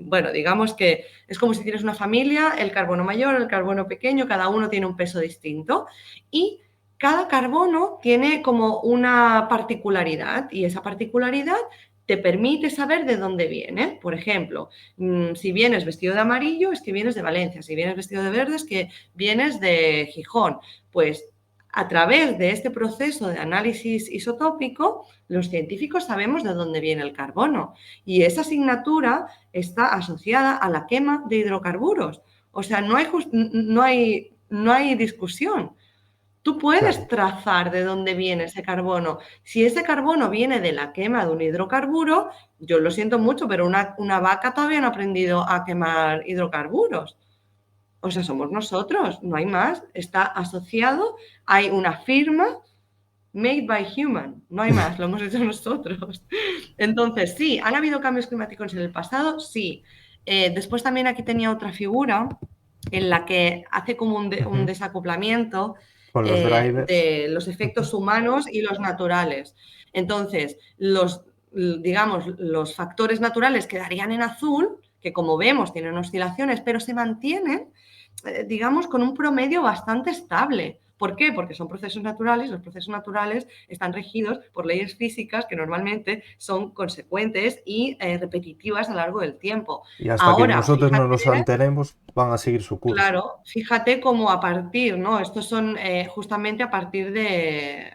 bueno, digamos que es como si tienes una familia, el carbono mayor, el carbono pequeño, cada uno tiene un peso distinto y cada carbono tiene como una particularidad y esa particularidad te permite saber de dónde viene. Por ejemplo, si vienes vestido de amarillo es que vienes de Valencia, si vienes vestido de verde es que vienes de Gijón. Pues a través de este proceso de análisis isotópico, los científicos sabemos de dónde viene el carbono y esa asignatura está asociada a la quema de hidrocarburos. O sea, no hay discusión. Tú puedes Claro. trazar de dónde viene ese carbono. Si ese carbono viene de la quema de un hidrocarburo, yo lo siento mucho, pero una vaca todavía no ha aprendido a quemar hidrocarburos. O sea, somos nosotros, no hay más. Está asociado, hay una firma made by human, no hay más, lo hemos hecho nosotros. Entonces, sí, ¿han habido cambios climáticos en el pasado? Sí. Después también aquí tenía otra figura en la que hace como un Ujú. desacoplamiento Con los drivers. de los Ujú. efectos humanos y los naturales. Entonces, digamos, los factores naturales quedarían en azul, que como vemos tienen oscilaciones, pero se mantienen, digamos, con un promedio bastante estable. ¿Por qué? Porque son procesos naturales. Los procesos naturales están regidos por leyes físicas que normalmente son consecuentes y repetitivas a lo largo del tiempo. Y hasta que Ahora, nosotros no fíjate, nos alteremos, van a seguir su curso. claro, fíjate cómo a partir, ¿no? Estos son justamente a partir de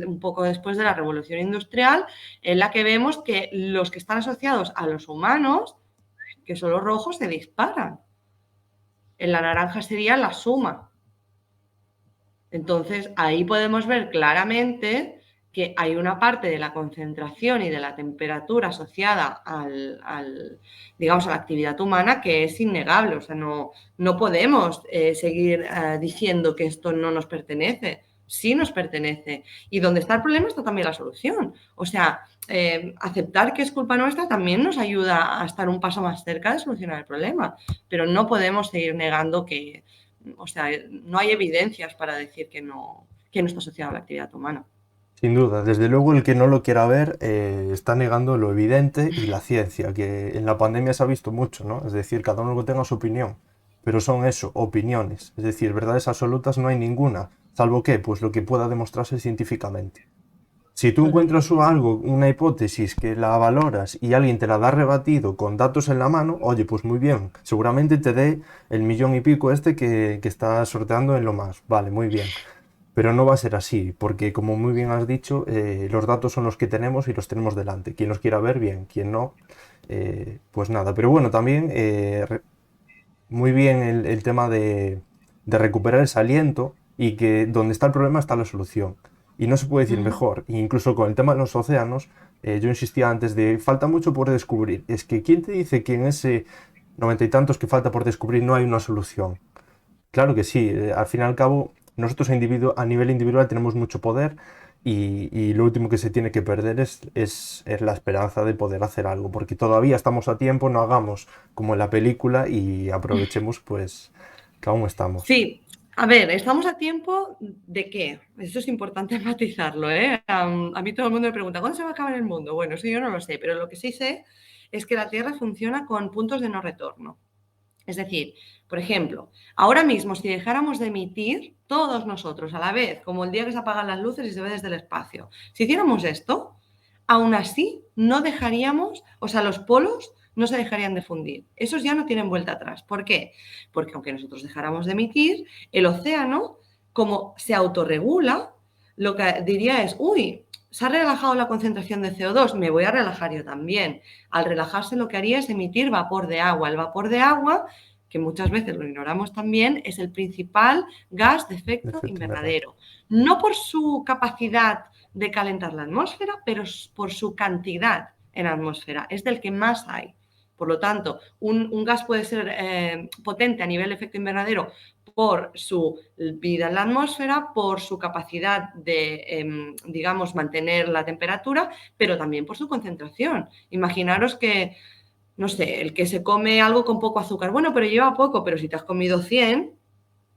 un poco después de la Revolución Industrial, en la que vemos que los que están asociados a los humanos, que son los rojos, se disparan. En la naranja sería la suma. Entonces, ahí podemos ver claramente que hay una parte de la concentración y de la temperatura asociada digamos, a la actividad humana que es innegable. O sea, no podemos seguir diciendo que esto no nos pertenece. Sí nos pertenece. Y donde está el problema está también la solución. O sea, aceptar que es culpa nuestra también nos ayuda a estar un paso más cerca de solucionar el problema. Pero no podemos seguir negando que, o sea, no hay evidencias para decir que no está asociado a la actividad humana. Sin duda, desde luego el que no lo quiera ver está negando lo evidente y la ciencia, que en la pandemia se ha visto mucho, ¿no? Es decir, cada uno que tenga su opinión, pero son eso, opiniones, es decir, verdades absolutas no hay ninguna, salvo que, pues lo que pueda demostrarse científicamente. Si tú encuentras algo, una hipótesis que la valoras y alguien te la da rebatido con datos en la mano, oye, pues muy bien, seguramente te dé el millón y pico que está sorteando en lo más, vale, muy bien. Pero no va a ser así, porque como muy bien has dicho, los datos son los que tenemos y los tenemos delante. Quien los quiera ver, bien, quien no, pues nada. Pero bueno, también muy bien el tema de recuperar ese aliento y que donde está el problema está la solución. Y no se puede decir Ujú. mejor. E incluso con el tema de los océanos, yo insistía antes de falta mucho por descubrir. Es que ¿quién te dice que en ese noventa y tantos que falta por descubrir no hay una solución? Claro que sí, al fin y al cabo, nosotros a nivel individual tenemos mucho poder y lo último que se tiene que perder es la esperanza de poder hacer algo, porque todavía estamos a tiempo, no hagamos como en la película y aprovechemos pues que aún estamos. Sí, a ver, ¿estamos a tiempo de qué? Eso es importante matizarlo, ¿eh? A mí todo el mundo me pregunta, ¿cuándo se va a acabar el mundo? Bueno, eso yo no lo sé, pero lo que sí sé es que la Tierra funciona con puntos de no retorno. Es decir, por ejemplo, ahora mismo si dejáramos de emitir todos nosotros a la vez, como el día que se apagan las luces y se ve desde el espacio, si hiciéramos esto, aún así no dejaríamos, o sea, los polos no se dejarían de fundir. Esos ya no tienen vuelta atrás. ¿Por qué? Porque aunque nosotros dejáramos de emitir, el océano, como se autorregula, lo que diría es, uy, se ha relajado la concentración de CO2, me voy a relajar yo también. Al relajarse lo que haría es emitir vapor de agua. El vapor de agua, que muchas veces lo ignoramos también, es el principal gas de De efecto efecto invernadero. invernadero. No por su capacidad de calentar la atmósfera, pero por su cantidad en la atmósfera. Es del que más hay. Por lo tanto, un gas puede ser potente a nivel de efecto invernadero por su vida en la atmósfera, por su capacidad de, digamos, mantener la temperatura, pero también por su concentración. Imaginaros que, no sé, el que se come algo con poco azúcar, bueno, pero lleva poco, pero si te has comido 100,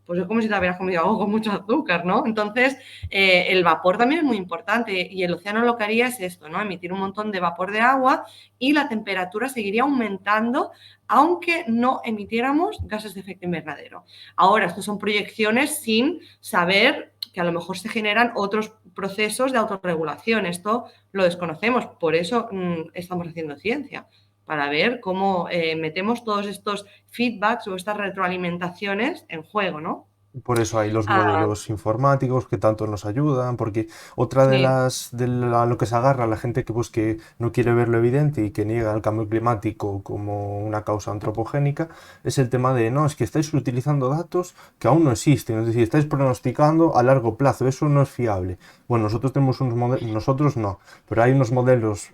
pues es como si te hubieras comido algo con mucho azúcar, ¿no? Entonces, el vapor también es muy importante y el océano lo que haría es esto, ¿no? Emitir un montón de vapor de agua y la temperatura seguiría aumentando aunque no emitiéramos gases de efecto invernadero. Ahora, esto son proyecciones sin saber que a lo mejor se generan otros procesos de autorregulación. Esto lo desconocemos, por eso estamos haciendo ciencia, para ver cómo metemos todos estos feedbacks o estas retroalimentaciones en juego, ¿no? Por eso hay los Ah, modelos informáticos que tanto nos ayudan, porque otra de sí, lo que se agarra la gente que pues que no quiere ver lo evidente y que niega el cambio climático como una causa antropogénica es el tema de no, es que estáis utilizando datos que aún no existen, es decir, estáis pronosticando a largo plazo, eso no es fiable. Bueno, nosotros tenemos unos modelos, nosotros no, pero hay unos modelos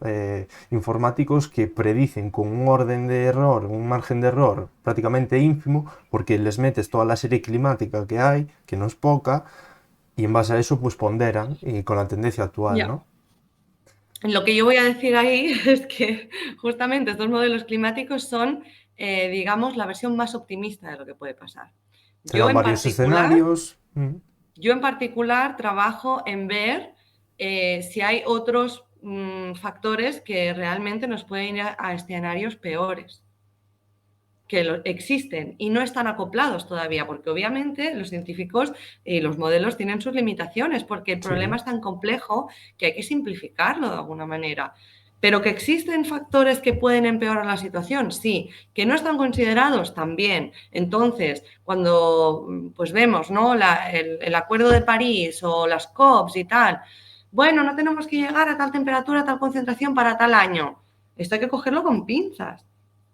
informáticos que predicen con un orden de error, un margen de error prácticamente ínfimo, porque les metes toda la serie climática que hay, que no es poca, y en base a eso pues ponderan y con la tendencia actual, ya. ¿no? Lo que yo voy a decir ahí es que justamente estos modelos climáticos son, digamos, la versión más optimista de lo que puede pasar. Te Yo dan en varios particular, escenarios. yo en particular trabajo en ver si hay otros factores que realmente nos pueden ir a escenarios peores. que existen y no están acoplados todavía, porque obviamente los científicos y los modelos tienen sus limitaciones, porque el problema Sí. es tan complejo que hay que simplificarlo de alguna manera. Pero que existen factores que pueden empeorar la situación, sí. Que no están considerados, también. Entonces, cuando pues vemos, ¿no?, el Acuerdo de París o las COPs y tal, bueno, no tenemos que llegar a tal temperatura, a tal concentración para tal año. Esto hay que cogerlo con pinzas,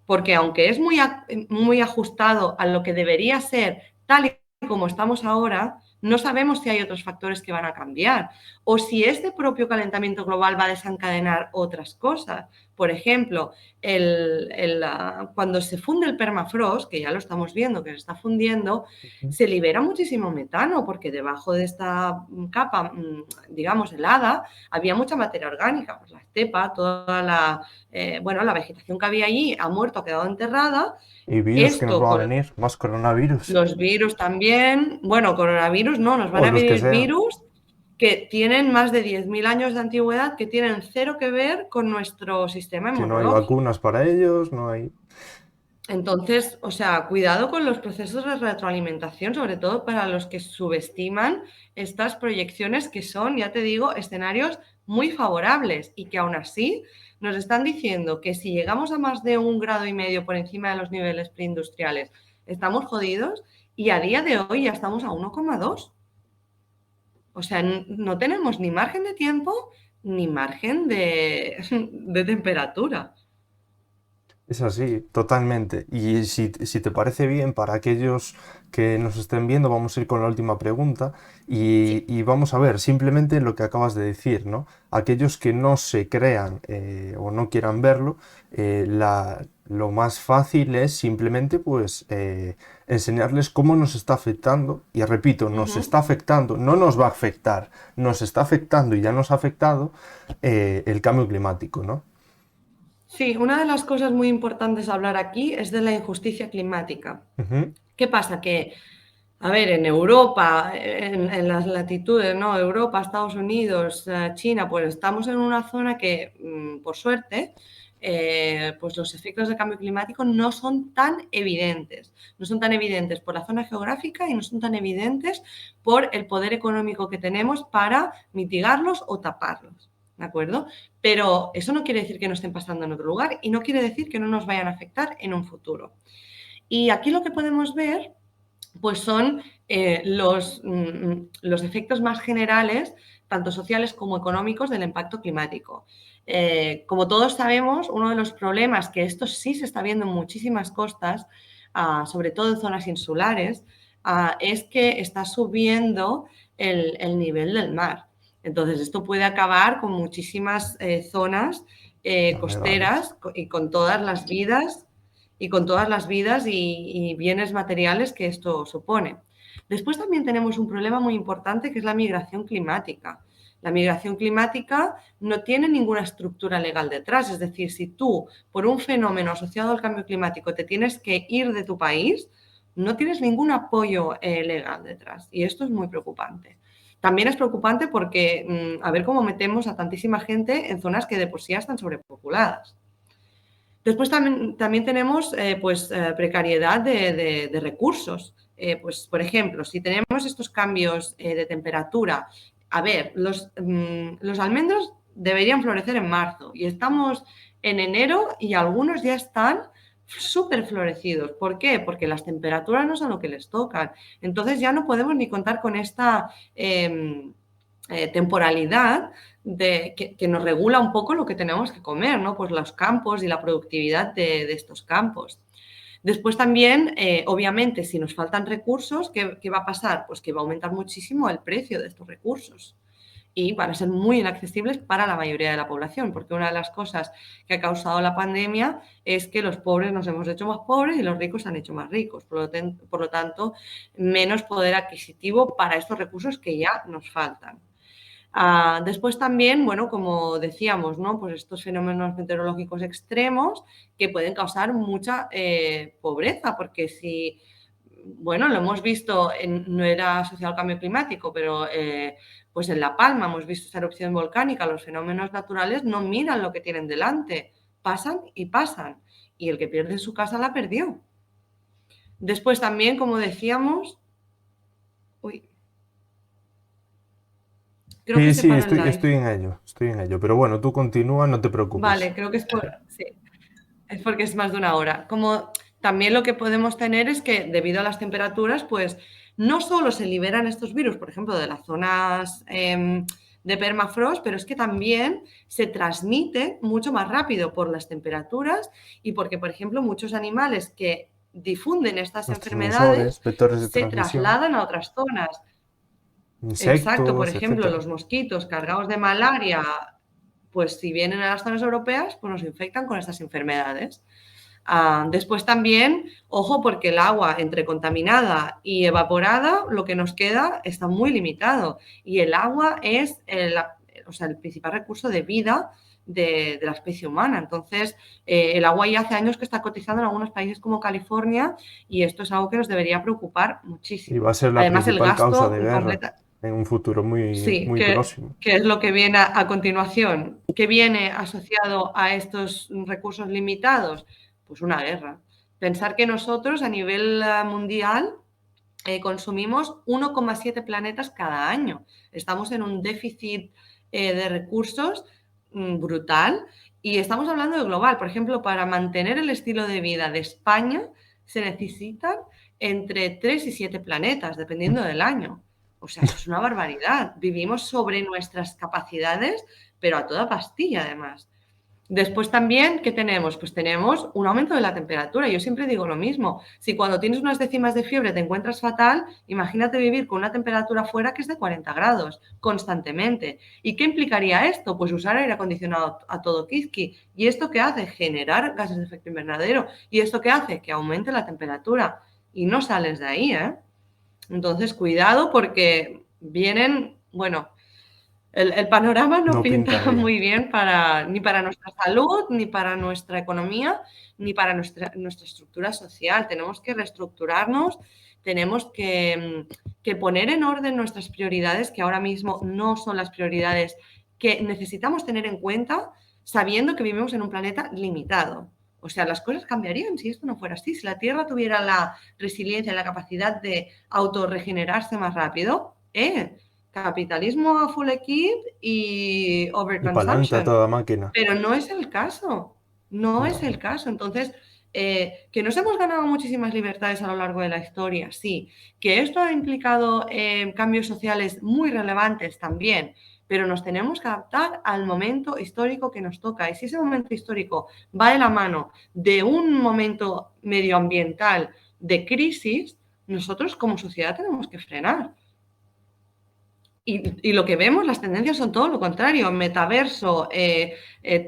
porque aunque es muy ajustado a lo que debería ser tal y como estamos ahora, no sabemos si hay otros factores que van a cambiar o si este propio calentamiento global va a desencadenar otras cosas. Por ejemplo, cuando se funde el permafrost, que ya lo estamos viendo que se está fundiendo, Ujú. se libera muchísimo metano porque debajo de esta capa, digamos, helada, había mucha materia orgánica, pues la estepa, toda la vegetación que había allí ha muerto, ha quedado enterrada. Y virus que nos Esto va a con venir, más coronavirus, los virus también, bueno, coronavirus no, nos van o a los que venir sean, virus que tienen más de 10.000 años de antigüedad, que tienen cero que ver con nuestro sistema que no hay inmunológico. vacunas para ellos, no hay... Entonces, o sea, cuidado con los procesos de retroalimentación, sobre todo para los que subestiman estas proyecciones que son, ya te digo, escenarios muy favorables y que aún así nos están diciendo que si llegamos a más de 1,5 grados por encima de los niveles preindustriales, estamos jodidos, y a día de hoy ya estamos a 1,2. O sea, no tenemos ni margen de tiempo ni margen de temperatura. Es así, totalmente. Y si te parece bien, para aquellos que nos estén viendo, vamos a ir con la última pregunta Sí. y vamos a ver simplemente lo que acabas de decir, ¿no? Aquellos que no se crean o no quieran verlo, lo más fácil es simplemente pues enseñarles cómo nos está afectando. Y repito, nos Ujú. está afectando, no nos va a afectar, nos está afectando y ya nos ha afectado el cambio climático, ¿no? Sí, una de las cosas muy importantes a hablar aquí es de la injusticia climática. Ujú. ¿Qué pasa? Que, a ver, en Europa, en las latitudes, ¿no? Europa, Estados Unidos, China, pues estamos en una zona que, por suerte, pues los efectos del cambio climático no son tan evidentes. No son tan evidentes por la zona geográfica y no son tan evidentes por el poder económico que tenemos para mitigarlos o taparlos. ¿De acuerdo? Pero eso no quiere decir que no estén pasando en otro lugar y no quiere decir que no nos vayan a afectar en un futuro. Y aquí lo que podemos ver pues son los efectos más generales, tanto sociales como económicos, del impacto climático. Como todos sabemos, uno de los problemas, que esto sí se está viendo en muchísimas costas, sobre todo en zonas insulares, es que está subiendo el nivel del mar. Entonces, esto puede acabar con muchísimas zonas Aledañas. costeras y con todas las vidas y bienes materiales que esto supone. Después también tenemos un problema muy importante, que es la migración climática. La migración climática no tiene ninguna estructura legal detrás, es decir, si tú, por un fenómeno asociado al cambio climático, te tienes que ir de tu país, no tienes ningún apoyo legal detrás, y esto es muy preocupante. También es preocupante porque a ver cómo metemos a tantísima gente en zonas que de por sí ya están sobrepopuladas. Después también tenemos precariedad de recursos. Pues, por ejemplo, si tenemos estos cambios de temperatura, a ver, los almendros deberían florecer en marzo y estamos en enero y algunos ya están súper florecidos. ¿Por qué? Porque las temperaturas no son lo que les tocan. Entonces ya no podemos ni contar con esta temporalidad que nos regula un poco lo que tenemos que comer, ¿no? Pues los campos y la productividad de estos campos. Después también, obviamente, si nos faltan recursos, ¿qué va a pasar? Pues que va a aumentar muchísimo el precio de estos recursos y van a ser muy inaccesibles para la mayoría de la población, porque una de las cosas que ha causado la pandemia es que los pobres nos hemos hecho más pobres y los ricos se han hecho más ricos. Por lo tanto, menos poder adquisitivo para estos recursos que ya nos faltan. Después también, bueno, como decíamos, ¿no? Pues estos fenómenos meteorológicos extremos que pueden causar mucha pobreza, porque si, bueno, lo hemos visto, no era asociado al cambio climático, pero pues en La Palma hemos visto esta erupción volcánica, los fenómenos naturales no miran lo que tienen delante, pasan y pasan, y el que pierde su casa la perdió. Después también, como decíamos, uy, creo que Sí, se sí, paró el estoy, live. estoy en ello. Pero bueno, tú continúa, no te preocupes. Vale, creo que sí, es porque es más de una hora. Como también lo que podemos tener es que debido a las temperaturas, pues no solo se liberan estos virus, por ejemplo, de las zonas de permafrost, pero es que también se transmite mucho más rápido por las temperaturas y porque, por ejemplo, muchos animales que difunden estas Los enfermedades transmisores, vectores de se transmisión, trasladan a otras zonas. Exacto, por insectos, ejemplo, etcétera. los mosquitos cargados de malaria, pues si vienen a las zonas europeas, pues nos infectan con estas enfermedades. Después también, ojo, porque el agua entre contaminada y evaporada, lo que nos queda está muy limitado. Y el agua es o sea, el principal recurso de vida de la especie humana. Entonces, el agua ya hace años que está cotizando en algunos países como California y esto es algo que nos debería preocupar Y va a muchísimo. ser la Además, el principal causa gasto de guerra completa. en un futuro muy, Sí, muy próximo. que es lo que viene a continuación. ¿Qué viene asociado a estos recursos limitados? Pues una guerra. Pensar que nosotros a nivel mundial consumimos 1,7 planetas cada año. Estamos en un déficit de recursos brutal y estamos hablando de global. Por ejemplo, para mantener el estilo de vida de España se necesitan entre 3 y 7 planetas, dependiendo del año. O sea, eso es una barbaridad. Vivimos sobre nuestras capacidades, pero a toda pastilla además. Después también, ¿qué tenemos? Pues tenemos un aumento de la temperatura. Yo siempre digo lo mismo. Si cuando tienes unas décimas de fiebre te encuentras fatal, imagínate vivir con una temperatura fuera que es de 40 grados constantemente. ¿Y qué implicaría esto? Pues usar aire acondicionado a todo kiski. ¿Y esto qué hace? Generar gases de efecto invernadero. ¿Y esto qué hace? Que aumente la temperatura. Y no sales de ahí, ¿eh? Entonces, cuidado porque vienen, bueno, el panorama no No pinta pinta bien. muy bien ni para nuestra salud, ni para nuestra economía, ni para nuestra estructura social. Tenemos que reestructurarnos, tenemos que poner en orden nuestras prioridades, que ahora mismo no son las prioridades que necesitamos tener en cuenta, sabiendo que vivimos en un planeta limitado. O sea, las cosas cambiarían si esto no fuera así. Si la Tierra tuviera la resiliencia, la capacidad de autorregenerarse más rápido, capitalismo a full equip y Y para adelante a overconsumption. toda máquina. Pero no es el caso. No No, es el no. caso. Entonces, que nos hemos ganado muchísimas libertades a lo largo de la historia, sí. Que esto ha implicado cambios sociales muy relevantes también. Pero nos tenemos que adaptar al momento histórico que nos toca. Y si ese momento histórico va de la mano de un momento medioambiental de crisis, nosotros como sociedad tenemos que frenar. Y lo que vemos, las tendencias son todo lo contrario, metaverso,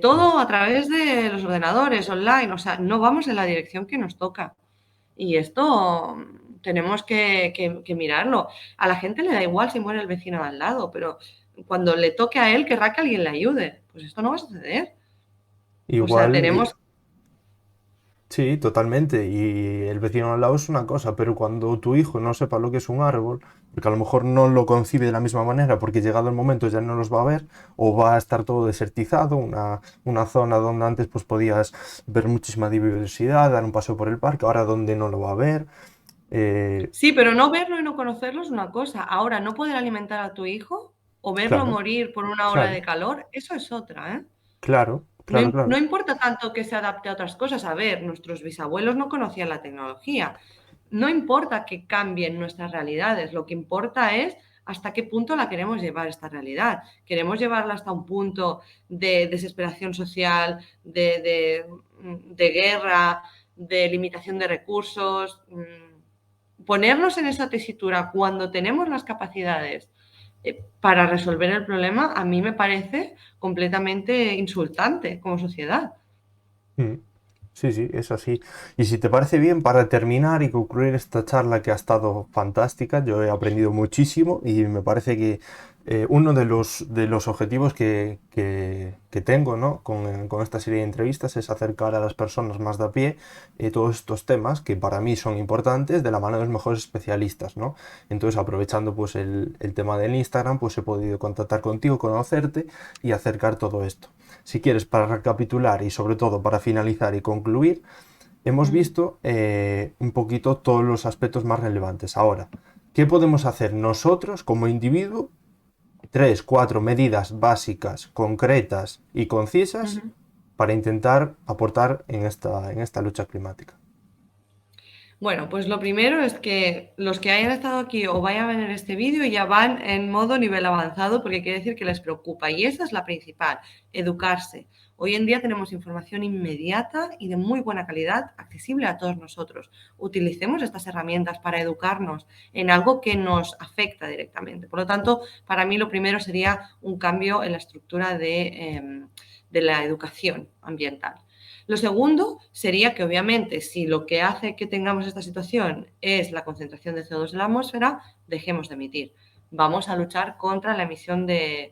todo a través de los ordenadores, online, o sea, no vamos en la dirección que nos toca. Y esto tenemos que mirarlo. A la gente le da igual si muere el vecino de al lado, pero cuando le toque a él, querrá que alguien le ayude. Pues esto no va a suceder. O sea, Igual, tenemos. sí, totalmente. Y el vecino al lado es una cosa, pero cuando tu hijo no sepa lo que es un árbol, porque a lo mejor no lo concibe de la misma manera, porque llegado el momento ya no los va a ver, o va a estar todo desertizado, una zona donde antes pues podías ver muchísima diversidad, dar un paseo por el parque, ahora donde no lo va a ver. eh, Sí, pero no verlo y no conocerlo es una cosa. Ahora, no poder alimentar a tu hijo o verlo claro, morir por una ola claro, de calor, eso es otra, ¿eh? claro, No, claro, no claro. importa tanto que se adapte a otras cosas. A ver, nuestros bisabuelos no conocían la tecnología. No importa que cambien nuestras realidades. Lo que importa es hasta qué punto la queremos llevar esta realidad. Queremos llevarla hasta un punto de desesperación social, de guerra, de limitación de recursos. Ponernos en esa tesitura cuando tenemos las capacidades para resolver el problema, a mí me parece completamente insultante como sociedad. Mm. Sí, sí, es así. Y si te parece bien, para terminar y concluir esta charla que ha estado fantástica, yo he aprendido muchísimo y me parece que uno de los objetivos que tengo, ¿no? Con esta serie de entrevistas es acercar a las personas más de a pie todos estos temas que para mí son importantes de la mano de los mejores especialistas, ¿no? Entonces, aprovechando pues el tema del Instagram, pues he podido contactar contigo, conocerte y acercar todo esto. Si quieres, para recapitular y sobre todo para finalizar y concluir, hemos Ujú. visto un poquito todos los aspectos más relevantes. Ahora, ¿qué podemos hacer nosotros como individuo? Tres, cuatro medidas básicas, concretas y concisas Ujú. para intentar aportar en esta lucha climática. Bueno, pues lo primero es que los que hayan estado aquí o vayan a ver este vídeo ya van en modo nivel avanzado porque quiere decir que les preocupa y esa es la principal, educarse. Hoy en día tenemos información inmediata y de muy buena calidad accesible a todos nosotros. Utilicemos estas herramientas para educarnos en algo que nos afecta directamente. Por lo tanto, para mí lo primero sería un cambio en la estructura de la educación ambiental. Lo segundo sería que, obviamente, si lo que hace que tengamos esta situación es la concentración de CO2 en la atmósfera, dejemos de emitir. Vamos a luchar contra la emisión de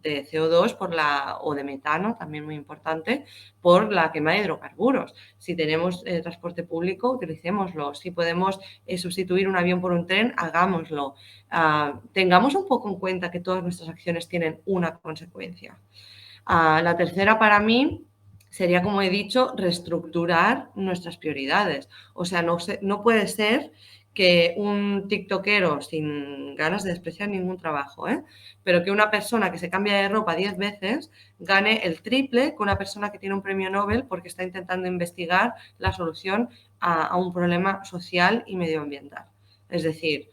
CO2 o de metano, también muy importante, por la quema de hidrocarburos. Si tenemos transporte público, utilicémoslo. Si podemos sustituir un avión por un tren, hagámoslo. Tengamos un poco en cuenta que todas nuestras acciones tienen una consecuencia. La tercera para mí sería, como he dicho, reestructurar nuestras prioridades. O sea, no puede ser que un tiktokero sin ganas de despreciar ningún trabajo, pero que una persona que se cambia de ropa 10 veces gane el triple que una persona que tiene un premio Nobel porque está intentando investigar la solución a un problema social y medioambiental. Es decir,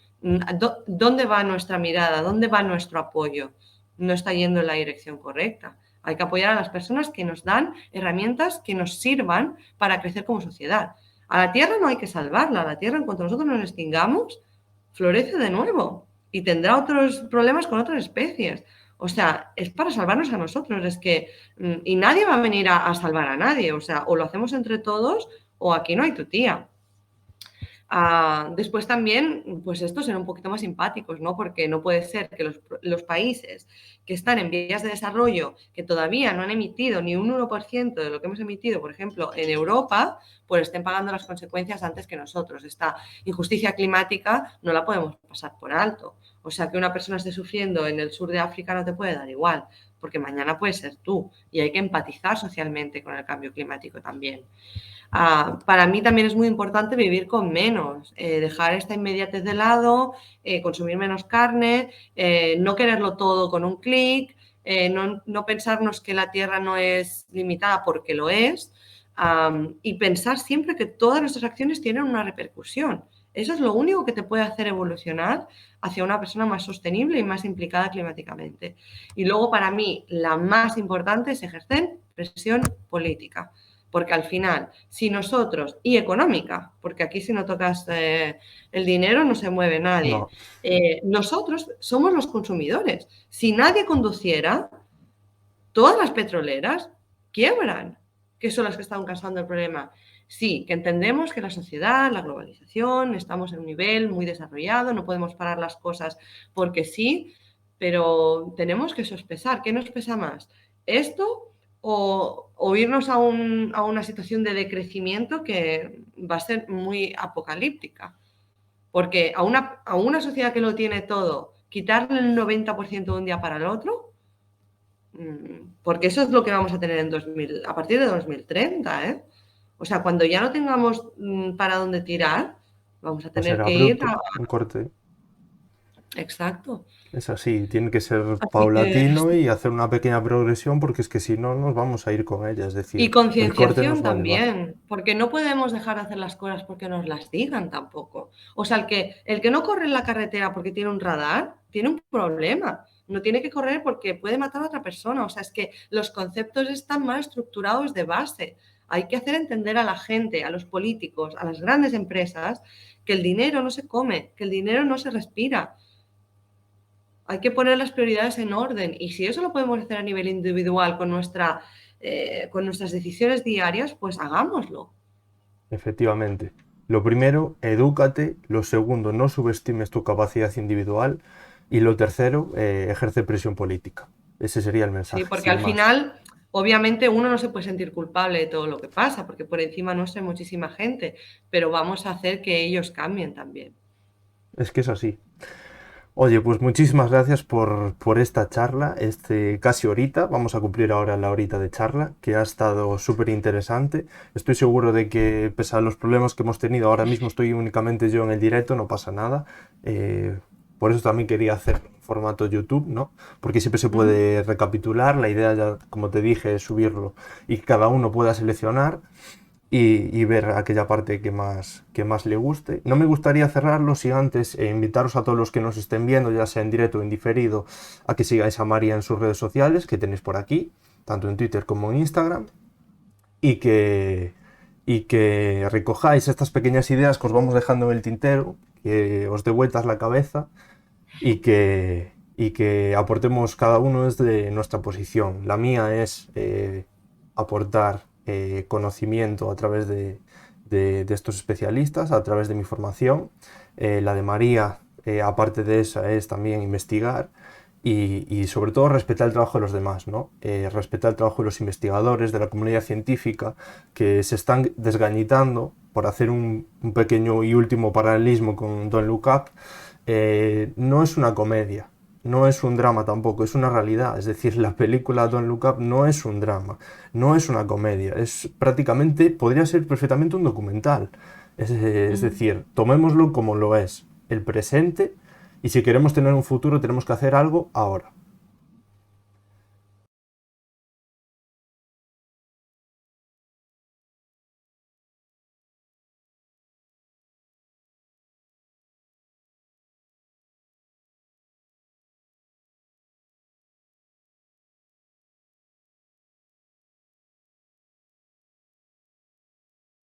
¿dónde va nuestra mirada? ¿Dónde va nuestro apoyo? No está yendo en la dirección correcta. Hay que apoyar a las personas que nos dan herramientas que nos sirvan para crecer como sociedad. A la Tierra no hay que salvarla. A la Tierra, en cuanto nosotros nos extingamos, florece de nuevo y tendrá otros problemas con otras especies. O sea, es para salvarnos a nosotros. Es que, y nadie va a venir a salvar a nadie. O sea, o lo hacemos entre todos o aquí no hay tu tía. Después también, pues estos serán un poquito más simpáticos, ¿no? Porque no puede ser que los países que están en vías de desarrollo, que todavía no han emitido ni un 1% de lo que hemos emitido, por ejemplo, en Europa, pues estén pagando las consecuencias antes que nosotros. Esta injusticia climática no la podemos pasar por alto. O sea, que una persona esté sufriendo en el sur de África no te puede dar igual, porque mañana puede ser tú. Y hay que empatizar socialmente con el cambio climático también. Para mí también es muy importante vivir con menos, dejar esta inmediatez de lado, consumir menos carne, no quererlo todo con un clic, no pensarnos que la Tierra no es limitada porque lo es, y pensar siempre que todas nuestras acciones tienen una repercusión. Eso es lo único que te puede hacer evolucionar hacia una persona más sostenible y más implicada climáticamente. Y luego, para mí, la más importante es ejercer presión política. Porque al final, si nosotros, y económica, porque aquí si no tocas el dinero no se mueve nadie, No, nosotros somos los consumidores. Si nadie conduciera, todas las petroleras quiebran, que son las que están causando el problema. Sí, que entendemos que la sociedad, la globalización, estamos en un nivel muy desarrollado, no podemos parar las cosas porque sí, pero tenemos que sospesar. ¿Qué nos pesa más? ¿Esto o irnos a una situación de decrecimiento que va a ser muy apocalíptica? Porque a una sociedad que lo tiene todo, quitarle el 90% de un día para el otro, porque eso es lo que vamos a tener a partir de 2030, ¿eh? O sea, cuando ya no tengamos para dónde tirar, vamos a va a ser tener que ir abrupto, a... un corte. Exacto. Es así, tiene que ser Así que... paulatino y hacer una pequeña progresión porque es que si no nos vamos a ir con ella. Es Y decir, el corte nos concienciación va a llevar. también, porque no podemos dejar de hacer las cosas porque nos las digan tampoco. O sea, el que no corre en la carretera porque tiene un radar, tiene un problema. No tiene que correr porque puede matar a otra persona. O sea, es que los conceptos están mal estructurados de base. Hay que hacer entender a la gente, a los políticos, a las grandes empresas, que el dinero no se come, que el dinero no se respira. Hay que poner las prioridades en orden y si eso lo podemos hacer a nivel individual con nuestras decisiones diarias, pues hagámoslo. Efectivamente. Lo primero, edúcate. Lo segundo, no subestimes tu capacidad individual. Y lo tercero, ejerce presión política. Ese sería el Sí, mensaje, porque sin al más. final, obviamente, uno no se puede sentir culpable de todo lo que pasa, porque por encima no sé muchísima gente, pero vamos a hacer que ellos cambien también. Es que es así. Oye, pues muchísimas gracias por esta charla, casi horita, vamos a cumplir ahora la horita de charla, que ha estado súper interesante. Estoy seguro de que, pese a los problemas que hemos tenido, ahora mismo estoy únicamente yo en el directo, no pasa nada. Eh, por eso también quería hacer formato YouTube, ¿no? Porque siempre se Ujú. puede recapitular, la idea ya, como te dije, es subirlo y que cada uno pueda seleccionar y ver aquella parte que más le guste. No me gustaría cerrarlo si antes invitaros a todos los que nos estén viendo, ya sea en directo o en diferido, a que sigáis a María en sus redes sociales, que tenéis por aquí, tanto en Twitter como en Instagram, y y que recojáis estas pequeñas ideas que os vamos dejando en el tintero, que os dé vueltas la cabeza y que aportemos cada uno desde nuestra posición. La mía es aportar conocimiento a través de estos especialistas, a través de mi formación. La de María, aparte de esa, es también investigar y sobre todo respetar el trabajo de los demás, ¿no? Respetar el trabajo de los investigadores, de la comunidad científica, que se están desgañitando, por hacer un pequeño y último paralelismo con Don't Look Up. No es una comedia, no es un drama tampoco, es una realidad. Es decir, la película Don't Look Up no es un drama, no es una comedia, es prácticamente, podría ser perfectamente un documental. Es Ujú. decir, tomémoslo como lo es, el presente, y si queremos tener un futuro tenemos que hacer algo ahora.